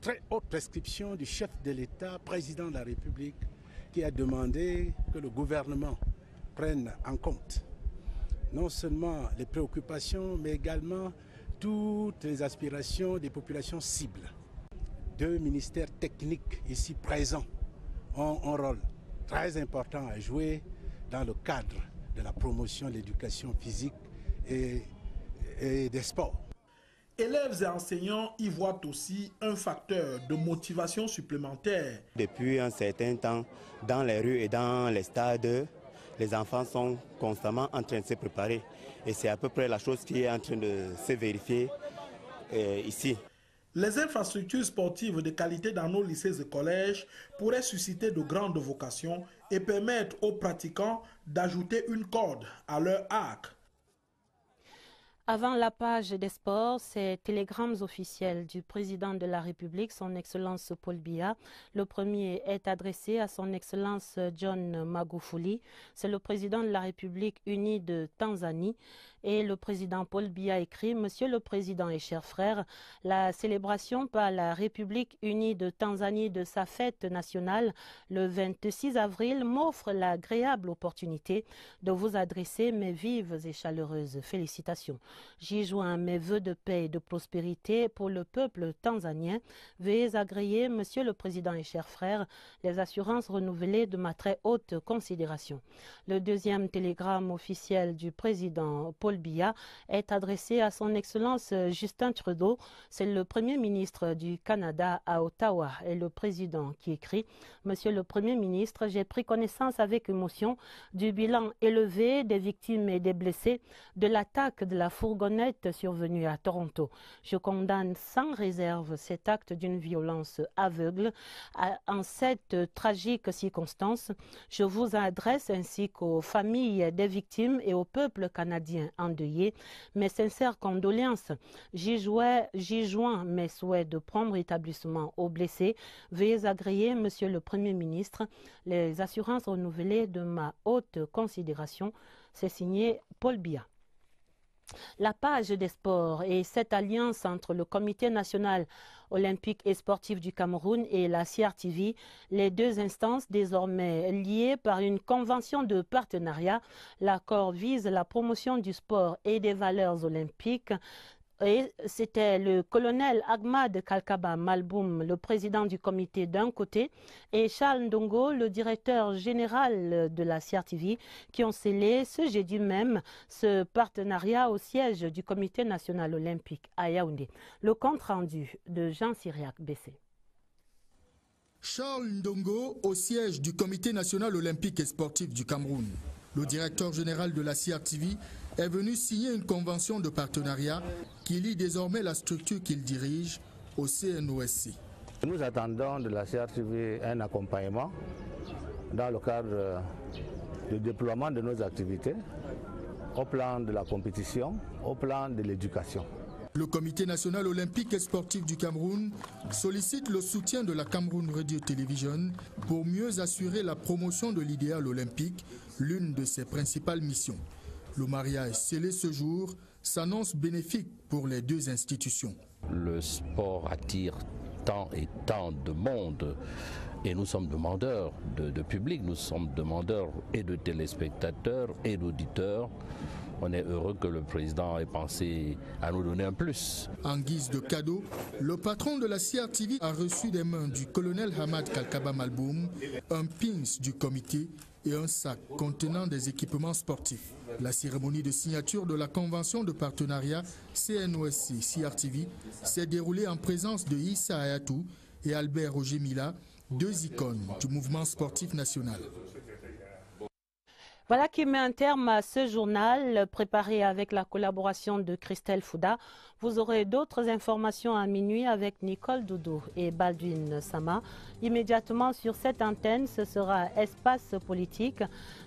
Speaker 7: très haute prescription du chef de l'État, président de la République, qui a demandé que le gouvernement prenne en compte non seulement les préoccupations, mais également toutes les aspirations des populations cibles. Deux ministères techniques ici présents ont un rôle très important à jouer dans le cadre de la promotion de l'éducation physique et des sports.
Speaker 2: Élèves et enseignants y voient aussi un facteur de motivation supplémentaire.
Speaker 8: Depuis un certain temps, dans les rues et dans les stades, les enfants sont constamment en train de se préparer. Et c'est à peu près la chose qui est en train de se vérifier ici.
Speaker 2: Les infrastructures sportives de qualité dans nos lycées et collèges pourraient susciter de grandes vocations et permettre aux pratiquants d'ajouter une corde à leur arc.
Speaker 1: Avant la page des sports, ces télégrammes officiels du président de la République, son Excellence Paul Biya. Le premier est adressé à son Excellence John Magufuli. C'est le président de la République unie de Tanzanie. Et le président Paul Biya écrit « Monsieur le Président et chers frères, la célébration par la République unie de Tanzanie de sa fête nationale le 26 avril m'offre l'agréable opportunité de vous adresser mes vives et chaleureuses félicitations. J'y joins mes vœux de paix et de prospérité pour le peuple tanzanien. Veuillez agréer, Monsieur le Président et chers frères, les assurances renouvelées de ma très haute considération. » Le deuxième télégramme officiel du président Paul Biya est adressé à son Excellence Justin Trudeau. C'est le Premier ministre du Canada à Ottawa et le président qui écrit « Monsieur le Premier ministre, j'ai pris connaissance avec émotion du bilan élevé des victimes et des blessés de l'attaque de la fourgonnette survenue à Toronto. Je condamne sans réserve cet acte d'une violence aveugle. En cette tragique circonstance, je vous adresse ainsi qu'aux familles des victimes et au peuple canadien endeuillé mes sincères condoléances. J'y joins mes souhaits de prompt rétablissement aux blessés. Veuillez agréer, Monsieur le Premier ministre, les assurances renouvelées de ma haute considération. » C'est signé Paul Biya. La page des sports et cette alliance entre le Comité national olympique et sportif du Cameroun et la CRTV, les deux instances désormais liées par une convention de partenariat. L'accord vise la promotion du sport et des valeurs olympiques Et c'était le colonel Ahmad Kalkaba Malboum, le président du comité d'un côté, et Charles Ndongo, le directeur général de la CRTV, qui ont scellé ce jeudi même ce partenariat au siège du comité national olympique à Yaoundé. Le compte rendu de Jean Cyriac Bessé.
Speaker 9: Charles Ndongo au siège du comité national olympique et sportif du Cameroun. Le directeur général de la CRTV est venu signer une convention de partenariat qui lie désormais la structure qu'il dirige au CNOSC.
Speaker 10: Nous attendons de la CRTV un accompagnement dans le cadre du déploiement de nos activités au plan de la compétition, au plan de l'éducation.
Speaker 9: Le Comité national olympique et sportif du Cameroun sollicite le soutien de la Cameroun Radio Television pour mieux assurer la promotion de l'idéal olympique, l'une de ses principales missions. Le mariage scellé ce jour s'annonce bénéfique pour les deux institutions.
Speaker 11: Le sport attire tant et tant de monde et nous sommes demandeurs de public, nous sommes demandeurs et de téléspectateurs et d'auditeurs. On est heureux que le président ait pensé à nous donner un plus.
Speaker 9: En guise de cadeau, le patron de la CRTV a reçu des mains du colonel Ahmad Kalkaba Malboum un pins du comité et un sac contenant des équipements sportifs. La cérémonie de signature de la convention de partenariat CNOSC-CRTV s'est déroulée en présence de Issa Ayatou et Albert Roger Mila, deux icônes du mouvement sportif national.
Speaker 1: Voilà qui met un terme à ce journal préparé avec la collaboration de Christelle Fouda. Vous aurez d'autres informations à minuit avec Nicole Doudou et Baldwin Sama. Immédiatement sur cette antenne, ce sera Espace Politique.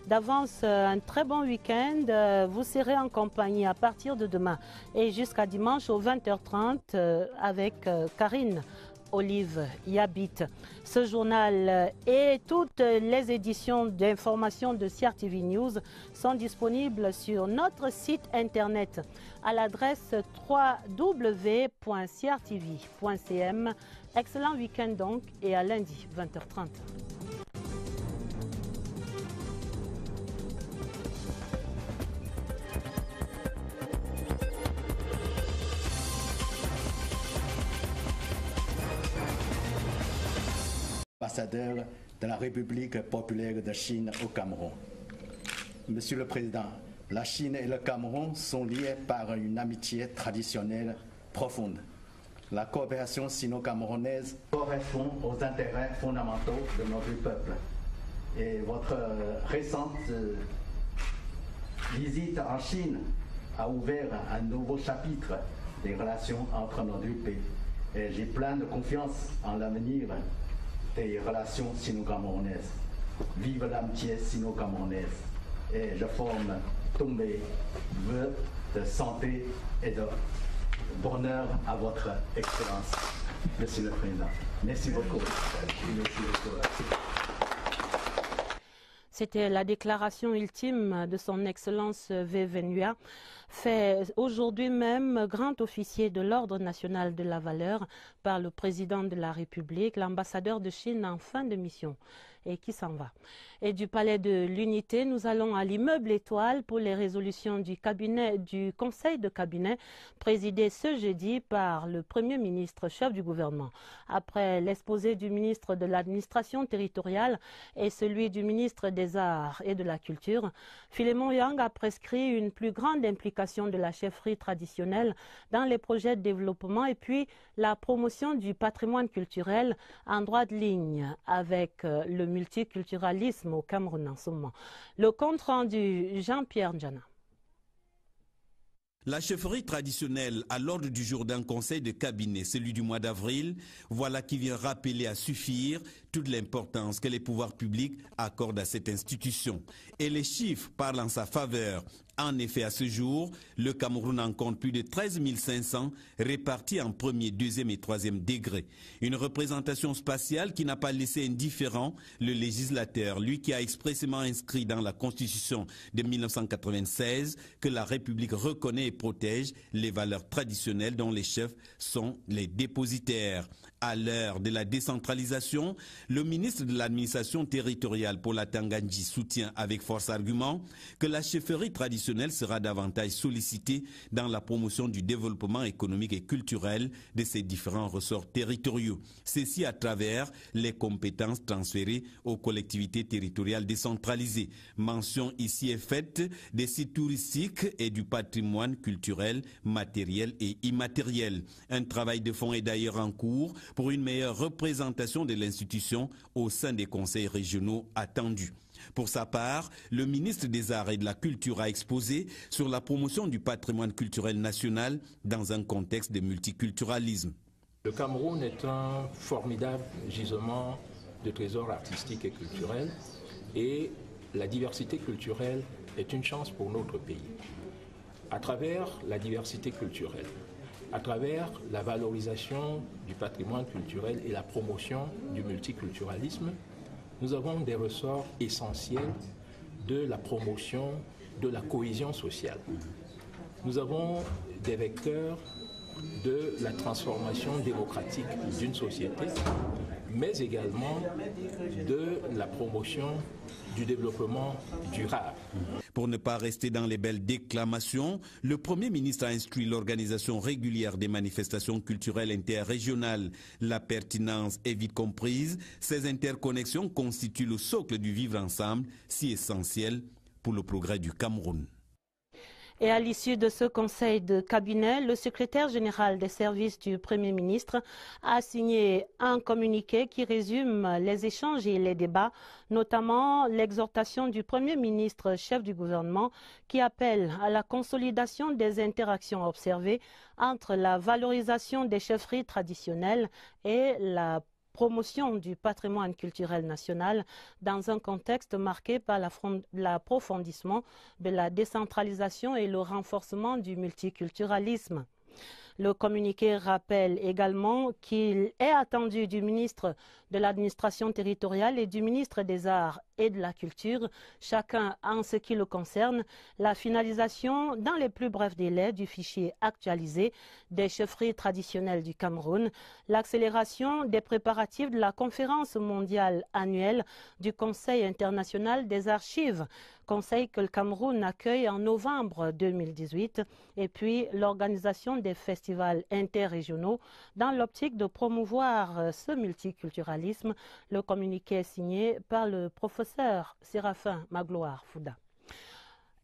Speaker 1: D'avance, un très bon week-end. Vous serez en compagnie à partir de demain et jusqu'à dimanche aux 20h30 avec Karine Olive Yabit. Ce journal et toutes les éditions d'information de CRTV News sont disponibles sur notre site internet à l'adresse www.crtv.cm. Excellent week-end donc et à lundi 20h30.
Speaker 12: Ambassadeur de la République populaire de Chine au Cameroun. Monsieur le Président, la Chine et le Cameroun sont liés par une amitié traditionnelle profonde. La coopération sino-camerounaise correspond aux intérêts fondamentaux de notre peuple. Et votre récente visite en Chine a ouvert un nouveau chapitre des relations entre nos deux pays. Et j'ai plein de confiance en l'avenir des relations sino-camerounaises. Vive l'amitié sino-camerounaise. Et je forme tous mes vœux de santé et de bonheur à votre Excellence, Monsieur le Président. Merci beaucoup. Merci beaucoup.
Speaker 1: C'était la déclaration ultime de son Excellence Vevenua, fait aujourd'hui même grand officier de l'Ordre national de la valeur par le président de la République, l'ambassadeur de Chine en fin de mission et qui s'en va. Et du palais de l'Unité, nous allons à l'immeuble Étoile pour les résolutions du Conseil de cabinet présidé ce jeudi par le Premier ministre, chef du gouvernement. Après l'exposé du ministre de l'administration territoriale et celui du ministre des Arts et de la Culture, Philémon Yang a prescrit une plus grande implication de la chefferie traditionnelle dans les projets de développement et puis la promotion du patrimoine culturel en droite ligne avec le multiculturalisme au Cameroun en ce moment. Le compte rendu Jean-Pierre Ndjana.
Speaker 13: La chefferie traditionnelle à l'ordre du jour d'un conseil de cabinet, celui du mois d'avril, voilà qui vient rappeler à suffire toute l'importance que les pouvoirs publics accordent à cette institution. Et les chiffres parlent en sa faveur. En effet, à ce jour, le Cameroun en compte plus de 13 500 répartis en premier, deuxième et troisième degré. Une représentation spatiale qui n'a pas laissé indifférent le législateur, lui qui a expressément inscrit dans la Constitution de 1996 que la République reconnaît et protège les valeurs traditionnelles dont les chefs sont les dépositaires. À l'heure de la décentralisation, le ministre de l'administration territoriale Paula Tangandji soutient avec force argument que la chefferie traditionnelle sera davantage sollicitée dans la promotion du développement économique et culturel de ces différents ressorts territoriaux. Ceci à travers les compétences transférées aux collectivités territoriales décentralisées. Mention ici est faite des sites touristiques et du patrimoine culturel, matériel et immatériel. Un travail de fond est d'ailleurs en cours pour une meilleure représentation de l'institution au sein des conseils régionaux attendus. Pour sa part, le ministre des Arts et de la Culture a exposé sur la promotion du patrimoine culturel national dans un contexte de multiculturalisme.
Speaker 14: Le Cameroun est un formidable gisement de trésors artistiques et culturels et la diversité culturelle est une chance pour notre pays. À travers la diversité culturelle, à travers la valorisation du patrimoine culturel et la promotion du multiculturalisme, nous avons des ressorts essentiels de la promotion de la cohésion sociale. Nous avons des vecteurs de la transformation démocratique d'une société, mais également de la promotion du développement durable.
Speaker 13: Pour ne pas rester dans les belles déclamations, le Premier ministre a instruit l'organisation régulière des manifestations culturelles interrégionales. La pertinence est vite comprise. Ces interconnexions constituent le socle du vivre ensemble, si essentiel pour le progrès du Cameroun.
Speaker 1: Et à l'issue de ce conseil de cabinet, le secrétaire général des services du Premier ministre a signé un communiqué qui résume les échanges et les débats, notamment l'exhortation du Premier ministre, chef du gouvernement, qui appelle à la consolidation des interactions observées entre la valorisation des chefferies traditionnelles et la promotion du patrimoine culturel national dans un contexte marqué par l'approfondissement de la décentralisation et le renforcement du multiculturalisme. Le communiqué rappelle également qu'il est attendu du ministre de l'administration territoriale et du ministre des Arts et de la Culture, chacun en ce qui le concerne, la finalisation dans les plus brefs délais du fichier actualisé des chefferies traditionnelles du Cameroun, l'accélération des préparatifs de la conférence mondiale annuelle du Conseil international des archives, conseil que le Cameroun accueille en novembre 2018, et puis l'organisation des festivals interrégionaux dans l'optique de promouvoir ce multiculturalisme. Le communiqué est signé par le professeur Séraphin Magloire Fouda.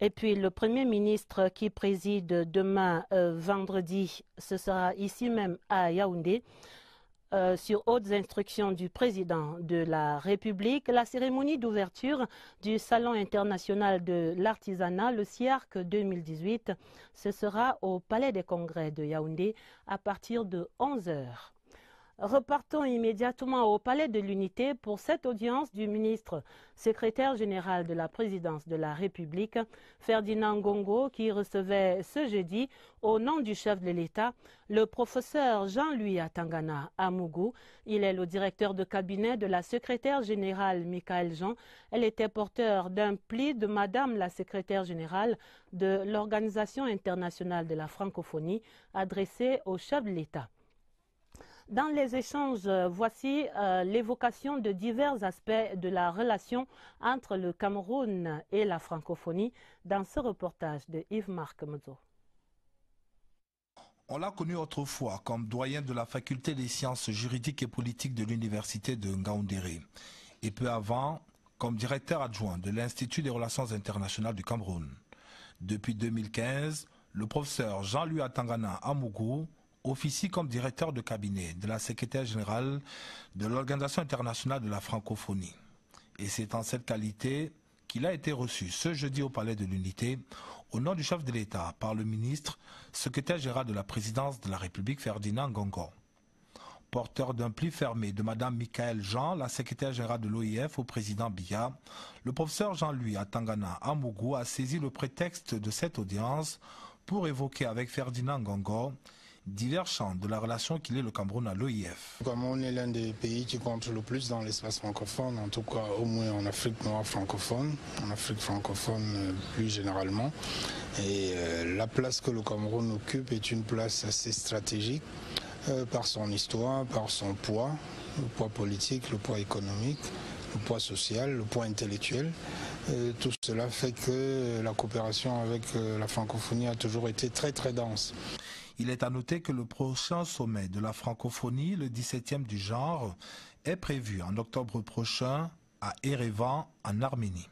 Speaker 1: Et puis le Premier ministre qui préside demain vendredi, ce sera ici même à Yaoundé, sur hautes instructions du président de la République, la cérémonie d'ouverture du Salon international de l'artisanat, le CIARC 2018, ce sera au Palais des Congrès de Yaoundé à partir de 11 h. Repartons immédiatement au Palais de l'Unité pour cette audience du ministre secrétaire général de la présidence de la République, Ferdinand Ngongo, qui recevait ce jeudi, au nom du chef de l'État, le professeur Jean-Louis Atangana Amougou. Il est le directeur de cabinet de la secrétaire générale Michaël Jean. Elle était porteur d'un pli de Madame la secrétaire générale de l'Organisation internationale de la francophonie, adressé au chef de l'État. Dans les échanges, voici l'évocation de divers aspects de la relation entre le Cameroun et la francophonie dans ce reportage de Yves-Marc Mozo.
Speaker 15: On l'a connu autrefois comme doyen de la faculté des sciences juridiques et politiques de l'université de Ngaoundéré et peu avant comme directeur adjoint de l'Institut des relations internationales du Cameroun. Depuis 2015, le professeur Jean-Louis Atangana Amougou officie comme directeur de cabinet de la secrétaire générale de l'Organisation internationale de la francophonie. Et c'est en cette qualité qu'il a été reçu ce jeudi au Palais de l'Unité au nom du chef de l'État par le ministre, secrétaire général de la présidence de la République Ferdinand Ngongo. Porteur d'un pli fermé de Mme Michaël Jean, la secrétaire générale de l'OIF au président Biya, le professeur Jean-Louis Atangana Amougou a saisi le prétexte de cette audience pour évoquer avec Ferdinand Ngongo divers champs de la relation qu'il est le Cameroun à l'OIF.
Speaker 16: Le Cameroun est l'un des pays qui compte le plus dans l'espace francophone, en tout cas au moins en Afrique noire francophone, en Afrique francophone plus généralement. Et la place que le Cameroun occupe est une place assez stratégique par son histoire, par son poids, le poids politique, le poids économique, le poids social, le poids intellectuel. Tout cela fait que la coopération avec la francophonie a toujours été très très dense.
Speaker 15: Il est à noter que le prochain sommet de la francophonie, le 17e du genre, est prévu en octobre prochain à Erevan, en Arménie.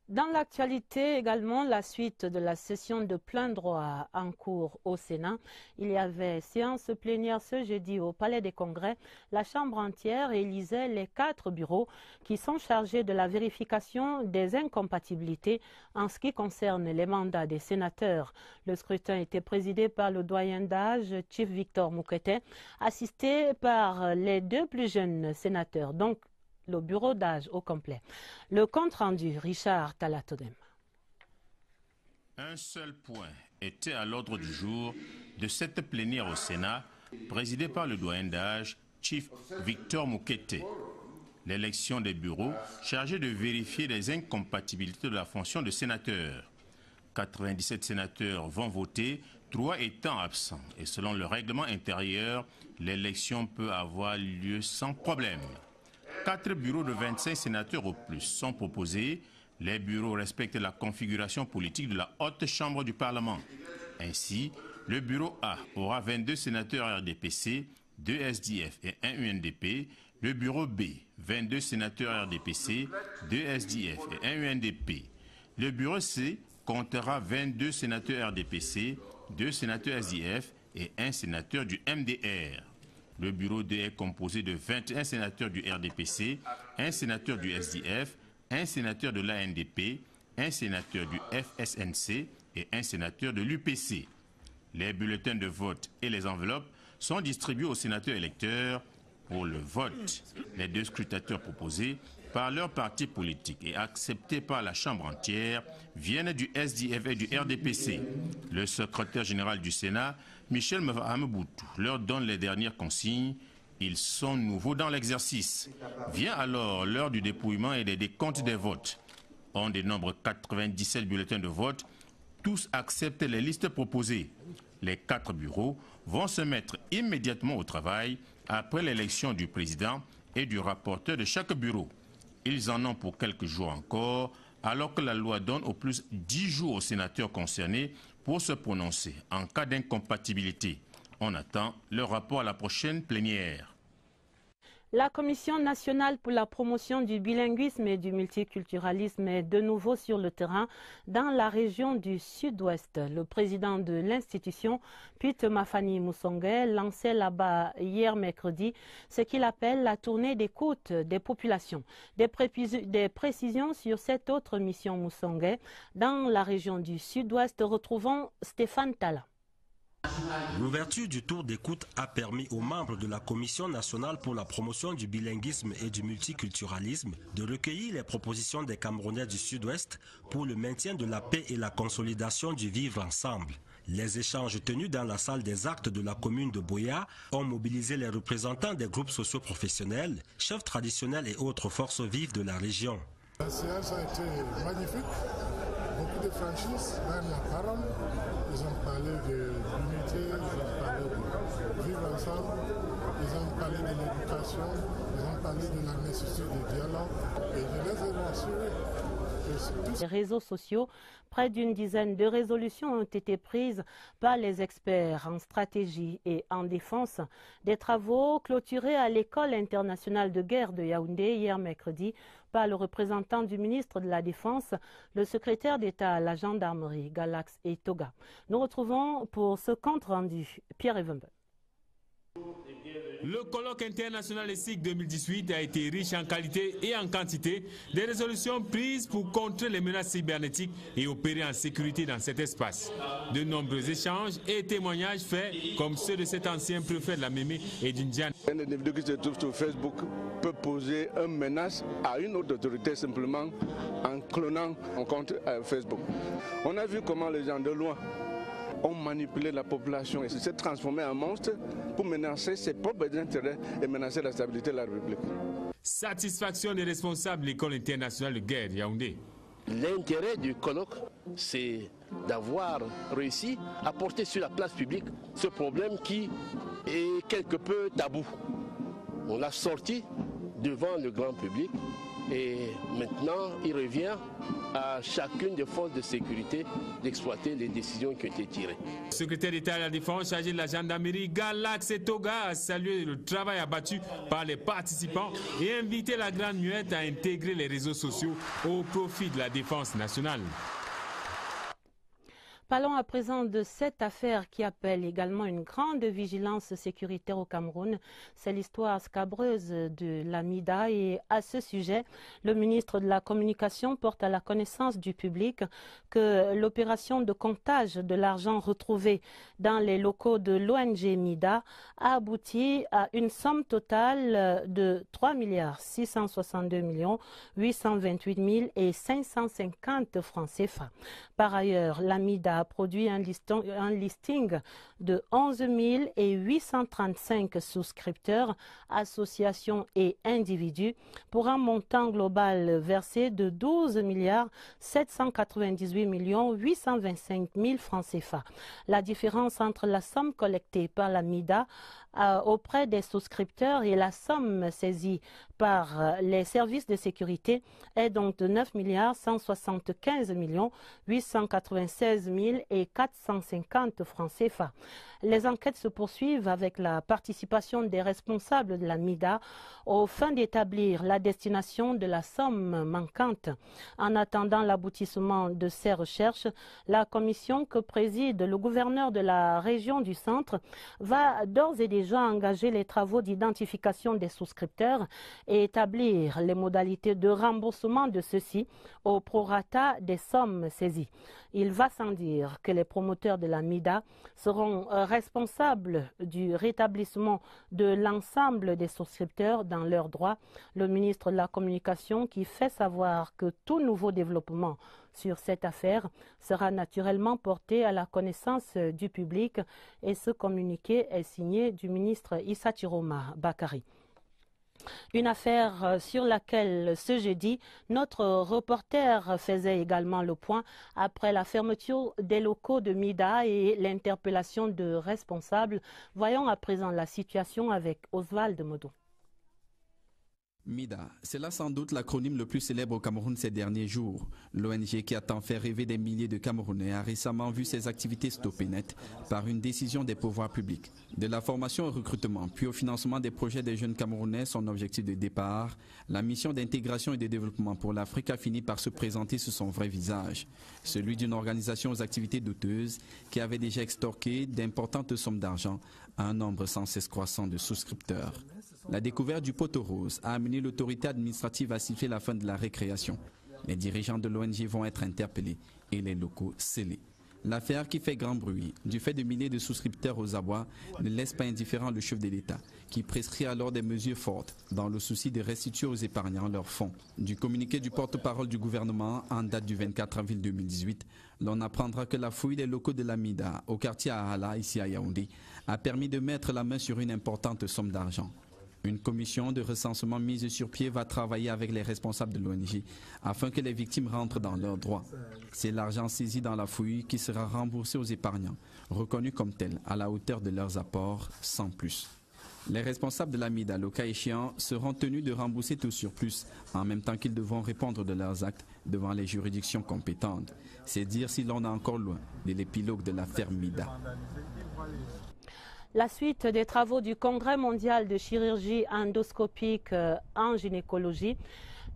Speaker 1: Dans l'actualité également, la suite de la session de plein droit en cours au Sénat. Il y avait séance plénière ce jeudi au Palais des Congrès. La Chambre entière élisait les 4 bureaux qui sont chargés de la vérification des incompatibilités en ce qui concerne les mandats des sénateurs. Le scrutin était présidé par le doyen d'âge, Chief Victor Moukete, assisté par les 2 plus jeunes sénateurs, donc le bureau d'âge au complet. Le compte rendu, Richard Talatodem.
Speaker 17: Un seul point était à l'ordre du jour de cette plénière au Sénat, présidée par le doyen d'âge, Chief Victor Moukete. L'élection des bureaux chargés de vérifier les incompatibilités de la fonction de sénateur. 97 sénateurs vont voter, 3 étant absents. Et selon le règlement intérieur, l'élection peut avoir lieu sans problème. 4 bureaux de 25 sénateurs au plus sont proposés. Les bureaux respectent la configuration politique de la haute chambre du Parlement. Ainsi, le bureau A aura 22 sénateurs RDPC, 2 SDF et 1 UNDP. Le bureau B, 22 sénateurs RDPC, 2 SDF et 1 UNDP. Le bureau C comptera 22 sénateurs RDPC, 2 sénateurs SDF et 1 sénateur du MDR. Le bureau D est composé de 21 sénateurs du RDPC, 1 sénateur du SDF, 1 sénateur de l'ANDP, 1 sénateur du FSNC et 1 sénateur de l'UPC. Les bulletins de vote et les enveloppes sont distribués aux sénateurs électeurs pour le vote. Les 2 scrutateurs proposés par leur parti politique et acceptés par la Chambre entière viennent du SDF et du RDPC. Le secrétaire général du Sénat, Michel Mvahameboutou, leur donne les dernières consignes. Ils sont nouveaux dans l'exercice. Vient alors l'heure du dépouillement et des décomptes des votes. On dénombre 97 bulletins de vote. Tous acceptent les listes proposées. Les 4 bureaux vont se mettre immédiatement au travail après l'élection du président et du rapporteur de chaque bureau. Ils en ont pour quelques jours encore, alors que la loi donne au plus 10 jours aux sénateurs concernés pour se prononcer en cas d'incompatibilité. On attend le rapport à la prochaine plénière.
Speaker 1: La Commission nationale pour la promotion du bilinguisme et du multiculturalisme est de nouveau sur le terrain dans la région du Sud-Ouest. Le président de l'institution, Pete Mafani Moussongue, lançait là-bas hier mercredi ce qu'il appelle la tournée d'écoute des populations. Des précisions sur cette autre mission Moussongue dans la région du Sud-Ouest, retrouvons Stéphane Tala.
Speaker 18: L'ouverture du tour d'écoute a permis aux membres de la Commission nationale pour la promotion du bilinguisme et du multiculturalisme de recueillir les propositions des Camerounais du Sud-Ouest pour le maintien de la paix et la consolidation du vivre ensemble. Les échanges tenus dans la salle des actes de la commune de Boya ont mobilisé les représentants des groupes socio-professionnels, chefs traditionnels et autres forces vives de la région.
Speaker 19: La séance a été magnifique, beaucoup de franchise dans la parole. Ils ont parlé de l'unité, ils ont parlé de vivre ensemble, ils ont parlé de l'éducation, ils ont parlé de la nécessité de dialogue et je les ai rassurés.
Speaker 1: Les réseaux sociaux, près d'une dizaine de résolutions ont été prises par les experts en stratégie et en défense. Des travaux clôturés à l'École internationale de guerre de Yaoundé hier mercredi par le représentant du ministre de la Défense, le secrétaire d'État à la gendarmerie, Galax et Toga. Nous retrouvons pour ce compte rendu Pierre Evembe.
Speaker 20: Le colloque international ESIC 2018 a été riche en qualité et en quantité des résolutions prises pour contrer les menaces cybernétiques et opérer en sécurité dans cet espace. De nombreux échanges et témoignages faits, comme ceux de cet ancien préfet de la Mémé et d'une Diane.
Speaker 21: Un individu qui se trouve sur Facebook peut poser une menace à une autre autorité simplement en clonant un compte Facebook. On a vu comment les gens de loin ont manipulé la population et s'est transformé en monstre pour menacer ses propres intérêts et menacer la stabilité de la République.
Speaker 20: Satisfaction des responsables de l'École internationale de guerre Yaoundé.
Speaker 3: L'intérêt du colloque, c'est d'avoir réussi à porter sur la place publique ce problème qui est quelque peu tabou. On l'a sorti devant le grand public et maintenant il revient à chacune des forces de sécurité d'exploiter les décisions qui ont été tirées.
Speaker 20: Le secrétaire d'État à la Défense chargé de la gendarmerie Galax Toga a salué le travail abattu par les participants et invité la Grande Muette à intégrer les réseaux sociaux au profit de la défense nationale.
Speaker 1: Parlons à présent de cette affaire qui appelle également une grande vigilance sécuritaire au Cameroun. C'est l'histoire scabreuse de la MIDA et à ce sujet, le ministre de la Communication porte à la connaissance du public que l'opération de comptage de l'argent retrouvé dans les locaux de l'ONG MIDA a abouti à une somme totale de 3 662 828 550 francs CFA. Par ailleurs, la MIDA a produit un listing de 11 835 souscripteurs, associations et individus pour un montant global versé de 12 798 825 000 francs CFA. La différence entre la somme collectée par la MIDA auprès des souscripteurs et la somme saisie par les services de sécurité est donc de 9 175 896 450 francs CFA. Les enquêtes se poursuivent avec la participation des responsables de la MIDA aux fins d'établir la destination de la somme manquante. En attendant l'aboutissement de ces recherches, la commission que préside le gouverneur de la région du Centre va d'ores et déjà engager les travaux d'identification des souscripteurs et établir les modalités de remboursement de ceux-ci au prorata des sommes saisies. Il va sans dire que les promoteurs de la MIDA seront responsables du rétablissement de l'ensemble des souscripteurs dans leurs droits. Le ministre de la Communication qui fait savoir que tout nouveau développement sur cette affaire sera naturellement porté à la connaissance du public et ce communiqué est signé du ministre Issa Chiroma Bakari. Une affaire sur laquelle ce jeudi, notre reporter faisait également le point après la fermeture des locaux de MIDA et l'interpellation de responsables. Voyons à présent la situation avec Oswald Modou.
Speaker 5: MIDA, c'est là sans doute l'acronyme le plus célèbre au Cameroun ces derniers jours. L'ONG qui a tant fait rêver des milliers de Camerounais a récemment vu ses activités stoppées net par une décision des pouvoirs publics. De la formation au recrutement, puis au financement des projets des jeunes Camerounais, son objectif de départ, la mission d'intégration et de développement pour l'Afrique a fini par se présenter sous son vrai visage. Celui d'une organisation aux activités douteuses qui avait déjà extorqué d'importantes sommes d'argent à un nombre sans cesse croissant de souscripteurs. La découverte du poteau rose a amené l'autorité administrative à siffler la fin de la récréation. Les dirigeants de l'ONG vont être interpellés et les locaux scellés. L'affaire qui fait grand bruit, du fait de milliers de souscripteurs aux abois, ne laisse pas indifférent le chef de l'État, qui prescrit alors des mesures fortes dans le souci de restituer aux épargnants leurs fonds. Du communiqué du porte-parole du gouvernement en date du 24 avril 2018, l'on apprendra que la fouille des locaux de la MIDA au quartier Ahala, ici à Yaoundé, a permis de mettre la main sur une importante somme d'argent. Une commission de recensement mise sur pied va travailler avec les responsables de l'ONG afin que les victimes rentrent dans leurs droits. C'est l'argent saisi dans la fouille qui sera remboursé aux épargnants, reconnus comme tels à la hauteur de leurs apports, sans plus. Les responsables de la MIDA, le cas échéant, seront tenus de rembourser tout surplus, en même temps qu'ils devront répondre de leurs actes devant les juridictions compétentes. C'est dire si l'on est encore loin de l'épilogue de l'affaire MIDA.
Speaker 1: La suite des travaux du Congrès mondial de chirurgie endoscopique en gynécologie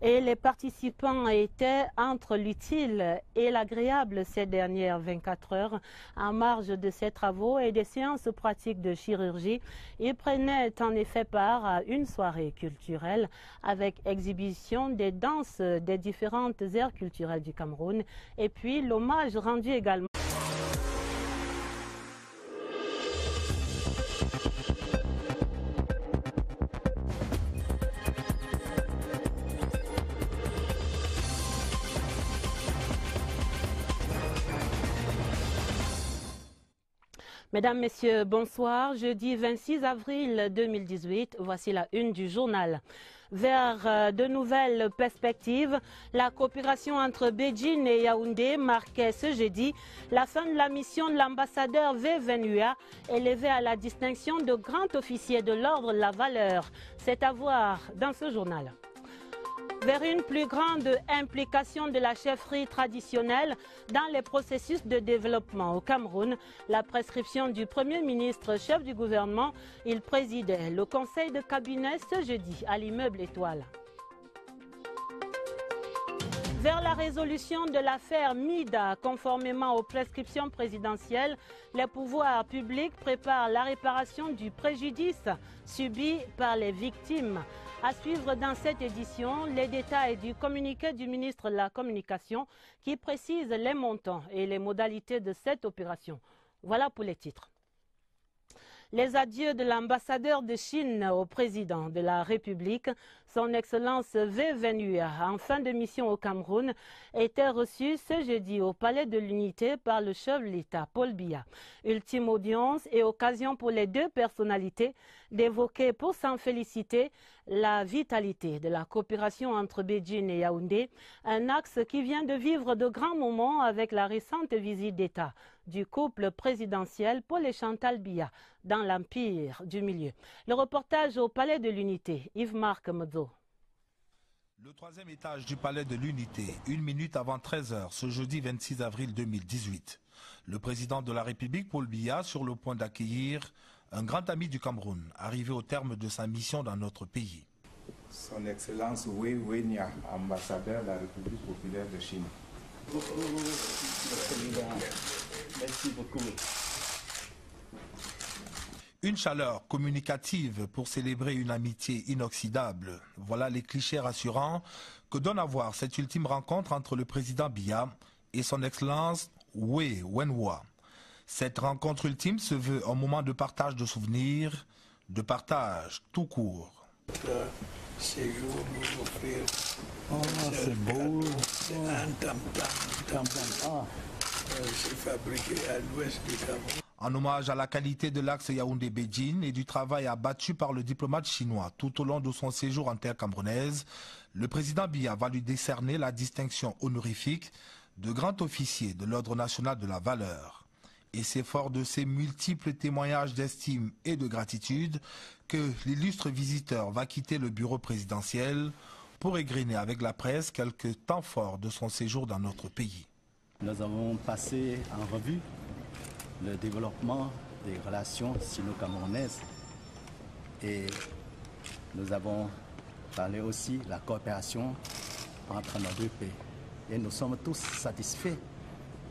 Speaker 1: et les participants étaient entre l'utile et l'agréable ces dernières 24 heures. En marge de ces travaux et des séances pratiques de chirurgie, ils prenaient en effet part à une soirée culturelle avec exhibition des danses des différentes aires culturelles du Cameroun et puis l'hommage rendu également. Mesdames, Messieurs, bonsoir. Jeudi 26 avril 2018, voici la une du journal. Vers de nouvelles perspectives, la coopération entre Beijing et Yaoundé marquait ce jeudi la fin de la mission de l'ambassadeur V. Venua, élevé à la distinction de grand officier de l'ordre de la valeur. C'est à voir dans ce journal. Vers une plus grande implication de la chefferie traditionnelle dans les processus de développement au Cameroun, la prescription du Premier ministre, chef du gouvernement, il présidait le conseil de cabinet ce jeudi à l'immeuble Étoile. Vers la résolution de l'affaire Mida, conformément aux prescriptions présidentielles, les pouvoirs publics préparent la réparation du préjudice subi par les victimes. À suivre dans cette édition, les détails du communiqué du ministre de la Communication qui précise les montants et les modalités de cette opération. Voilà pour les titres. Les adieux de l'ambassadeur de Chine au président de la République, son Excellence V. Venua, en fin de mission au Cameroun, étaient reçus ce jeudi au Palais de l'Unité par le chef de l'État, Paul Biya. Ultime audience et occasion pour les deux personnalités d'évoquer, pour s'en féliciter, la vitalité de la coopération entre Beijing et Yaoundé, un axe qui vient de vivre de grands moments avec la récente visite d'État du couple présidentiel Paul et Chantal Biya dans l'Empire du Milieu. Le reportage au Palais de l'Unité, Yves-Marc Modzo.
Speaker 15: Le troisième étage du Palais de l'Unité, 1 minute avant 13h, ce jeudi 26 avril 2018. Le président de la République, Paul Biya, sur le point d'accueillir un grand ami du Cameroun, arrivé au terme de sa mission dans notre pays.
Speaker 4: Son Excellence Wei Wenya, ambassadeur de la République populaire de Chine. Merci beaucoup.
Speaker 15: Une chaleur communicative pour célébrer une amitié inoxydable. Voilà les clichés rassurants que donne à voir cette ultime rencontre entre le président Biya et son Excellence Wei Wenhua. Cette rencontre ultime se veut un moment de partage de souvenirs, de partage tout court.
Speaker 4: Séjour nous offrir. Oh, c'est beau. C'est un tam-tam. C'est fabriqué à l'ouest du Cameroun.
Speaker 15: En hommage à la qualité de l'axe Yaoundé-Beijing et du travail abattu par le diplomate chinois tout au long de son séjour en terre camerounaise, le président Biya va lui décerner la distinction honorifique de grand officier de l'Ordre national de la valeur. Et c'est fort de ces multiples témoignages d'estime et de gratitude que l'illustre visiteur va quitter le bureau présidentiel pour égriner avec la presse quelques temps forts de son séjour dans notre pays.
Speaker 22: Nous avons passé en revue le développement des relations sino-camerounaises et nous avons parlé aussi de la coopération entre nos deux pays. Et nous sommes tous satisfaits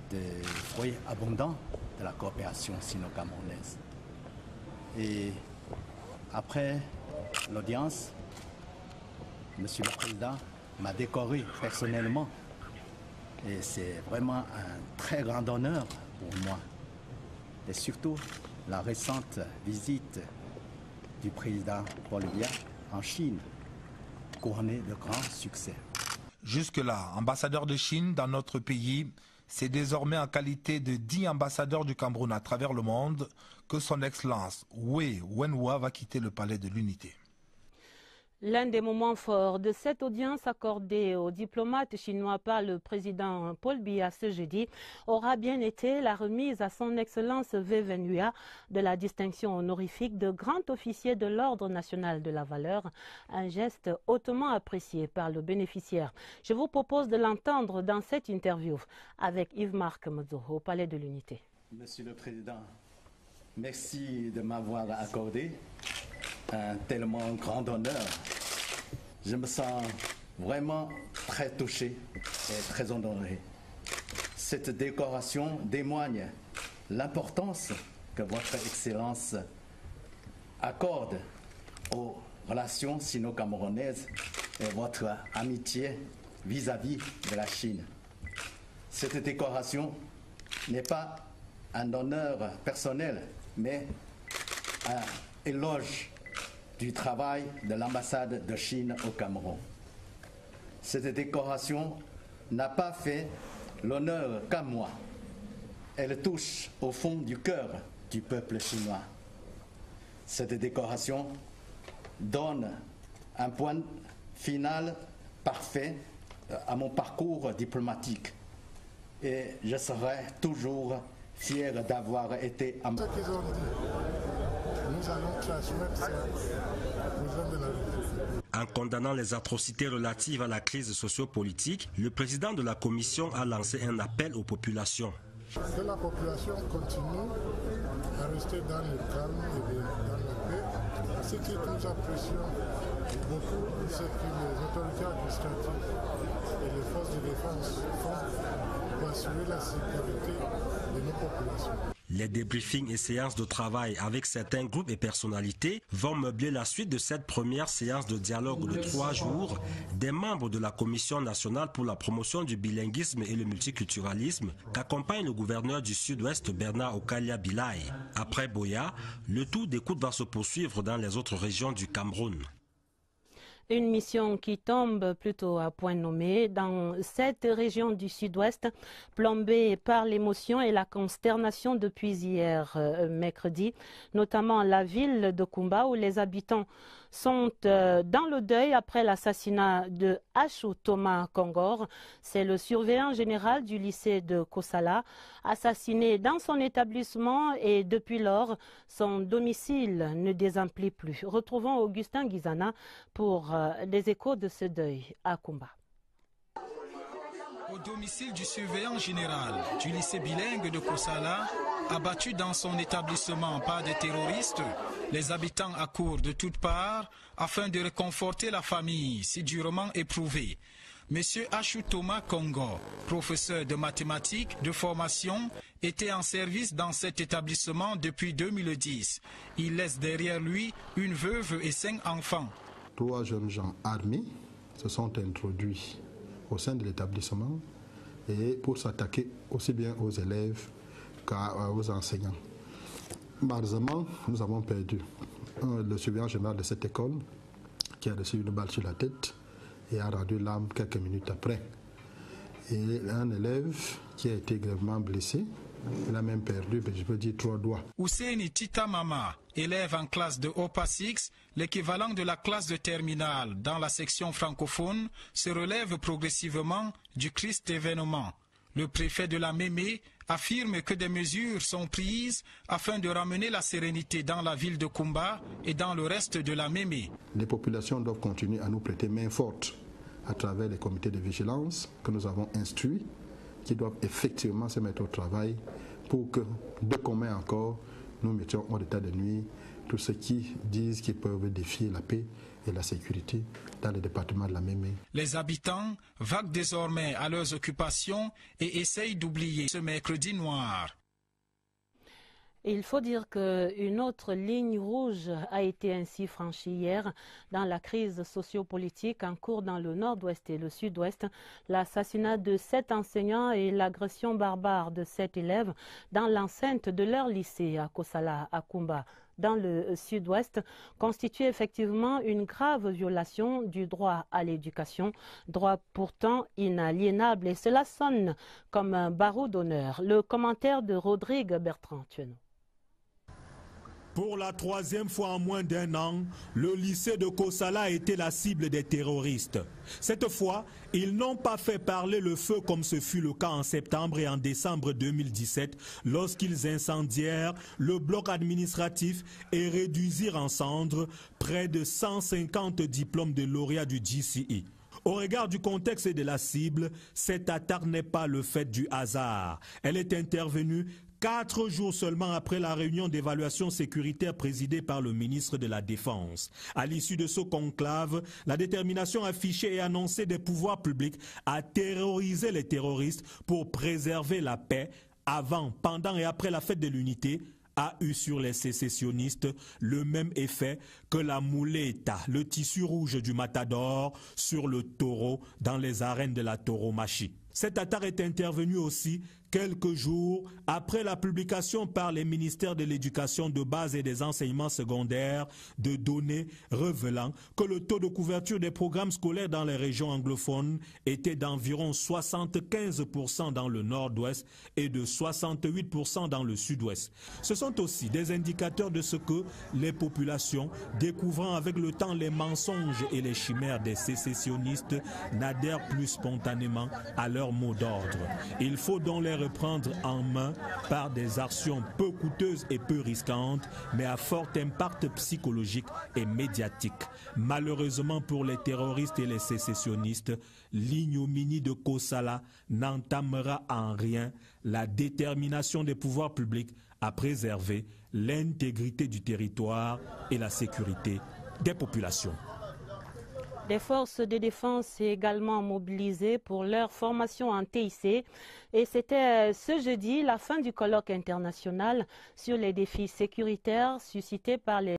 Speaker 22: des fruits abondants de la coopération sino-camerounaise. Et après l'audience, Monsieur le Président m'a décoré personnellement et c'est vraiment un très grand honneur pour moi. Et surtout la récente visite du président Paul Biya en Chine, couronnée de grands succès.
Speaker 15: Jusque-là, ambassadeur de Chine dans notre pays, c'est désormais en qualité de 10 ambassadeurs du Cameroun à travers le monde que son Excellence Wei Wenhua va quitter le Palais de l'Unité.
Speaker 1: L'un des moments forts de cette audience accordée aux diplomates chinois par le président Paul Biya ce jeudi aura bien été la remise à son Excellence V. Venua de la distinction honorifique de grand officier de l'Ordre national de la valeur, un geste hautement apprécié par le bénéficiaire. Je vous propose de l'entendre dans cette interview avec Yves-Marc Modzo au Palais de l'Unité.
Speaker 22: Monsieur le Président, merci de m'avoir accordé un tellement grand honneur. Je me sens vraiment très touché et très honoré. Cette décoration témoigne l'importance que votre Excellence accorde aux relations sino-camerounaises et votre amitié vis-à-vis de la Chine. Cette décoration n'est pas un honneur personnel, mais un éloge du travail de l'ambassade de Chine au Cameroun. Cette décoration n'a pas fait l'honneur qu'à moi. Elle touche au fond du cœur du peuple chinois. Cette décoration donne
Speaker 12: un point final parfait à mon parcours diplomatique. Et je serai toujours fier d'avoir été
Speaker 19: Ce qu'ils ont dit, nous allons transmettre ça aux gens de la République.
Speaker 18: En condamnant les atrocités relatives à la crise sociopolitique, le président de la commission a lancé un appel aux populations.
Speaker 19: Que la population continue à rester dans le calme et dans la paix. Ce que nous apprécions beaucoup, c'est que les autorités administratives et les forces de défense font pour assurer la sécurité de nos populations.
Speaker 18: Les débriefings et séances de travail avec certains groupes et personnalités vont meubler la suite de cette première séance de dialogue de 3 jours des membres de la Commission nationale pour la promotion du bilinguisme et le multiculturalisme qu'accompagne le gouverneur du Sud-Ouest Bernard Okalia Bilaye. Après Boya, le tour d'écoute va se poursuivre dans les autres régions du Cameroun.
Speaker 1: Une mission qui tombe plutôt à point nommé dans cette région du Sud-Ouest, plombée par l'émotion et la consternation depuis hier mercredi, notamment la ville de Kumba où les habitants sont dans le deuil après l'assassinat de Ashou Thomas Kongor. C'est le surveillant général du lycée de Kosala, assassiné dans son établissement et depuis lors, son domicile ne désemplit plus. Retrouvons Augustin Guizana pour les échos de ce deuil à Kumba.
Speaker 6: Au domicile du surveillant général du lycée bilingue de Kosala, abattu dans son établissement par des terroristes, les habitants accourent de toutes parts afin de réconforter la famille si durement éprouvée. Monsieur Ashou Thomas Kongor, professeur de mathématiques de formation, était en service dans cet établissement depuis 2010. Il laisse derrière lui une veuve et 5 enfants.
Speaker 7: 3 jeunes gens armés se sont introduits au sein de l'établissement et pour s'attaquer aussi bien aux élèves qu'aux enseignants. Malheureusement, nous avons perdu le surveillant général de cette école qui a reçu une balle sur la tête et a rendu l'âme quelques minutes après. Et un élève qui a été gravement blessé, il a même perdu, je peux dire, 3 doigts.
Speaker 6: Ousseini Tita Mama, élève en classe de OPA 6, l'équivalent de la classe de terminale dans la section francophone, se relève progressivement du triste événement. Le préfet de la Mémé affirme que des mesures sont prises afin de ramener la sérénité dans la ville de Kumba et dans le reste de la Mémé.
Speaker 7: Les populations doivent continuer à nous prêter main forte à travers les comités de vigilance que nous avons instruits, qui doivent effectivement se mettre au travail pour que, de commun encore, nous mettions hors d'état de nuire tous ceux qui disent qu'ils peuvent défier la paix et la sécurité dans le département de la Mémé.
Speaker 6: Les habitants vaquent désormais à leurs occupations et essayent d'oublier ce mercredi noir.
Speaker 1: Il faut dire qu'une autre ligne rouge a été ainsi franchie hier dans la crise sociopolitique en cours dans le nord-ouest et le sud-ouest. L'assassinat de 7 enseignants et l'agression barbare de 7 élèves dans l'enceinte de leur lycée à Kosala, à Kumba, dans le sud-ouest, constitue effectivement une grave violation du droit à l'éducation, droit pourtant inaliénable. Et cela sonne comme un barreau d'honneur. Le commentaire de Rodrigue Bertrand Tueno.
Speaker 23: Pour la 3e fois en moins d'1 an, le lycée de Kosala a été la cible des terroristes. Cette fois, ils n'ont pas fait parler le feu comme ce fut le cas en septembre et en décembre 2017 lorsqu'ils incendièrent le bloc administratif et réduisirent en cendres près de 150 diplômes de lauréats du GCE. Au regard du contexte et de la cible, cette attaque n'est pas le fait du hasard. Elle est intervenue 4 jours seulement après la réunion d'évaluation sécuritaire présidée par le ministre de la Défense. À l'issue de ce conclave, la détermination affichée et annoncée des pouvoirs publics à terroriser les terroristes pour préserver la paix avant, pendant et après la fête de l'unité a eu sur les sécessionnistes le même effet que la muleta, le tissu rouge du matador, sur le taureau dans les arènes de la tauromachie. Cette attaque est intervenue aussi Quelques jours après la publication par les ministères de l'Éducation de base et des enseignements secondaires de données révélant que le taux de couverture des programmes scolaires dans les régions anglophones était d'environ 75% dans le nord-ouest et de 68% dans le sud-ouest. Ce sont aussi des indicateurs de ce que les populations, découvrant avec le temps les mensonges et les chimères des sécessionnistes, n'adhèrent plus spontanément à leur mot d'ordre. Il faut donc les reprendre en main par des actions peu coûteuses et peu risquantes, mais à fort impact psychologique et médiatique. Malheureusement pour les terroristes et les sécessionnistes, l'ignominie de Kosala n'entamera en rien la détermination des pouvoirs publics à préserver l'intégrité du territoire et la sécurité des populations.
Speaker 1: Des forces de défense également mobilisées pour leur formation en TIC. Et c'était ce jeudi la fin du colloque international sur les défis sécuritaires suscités par les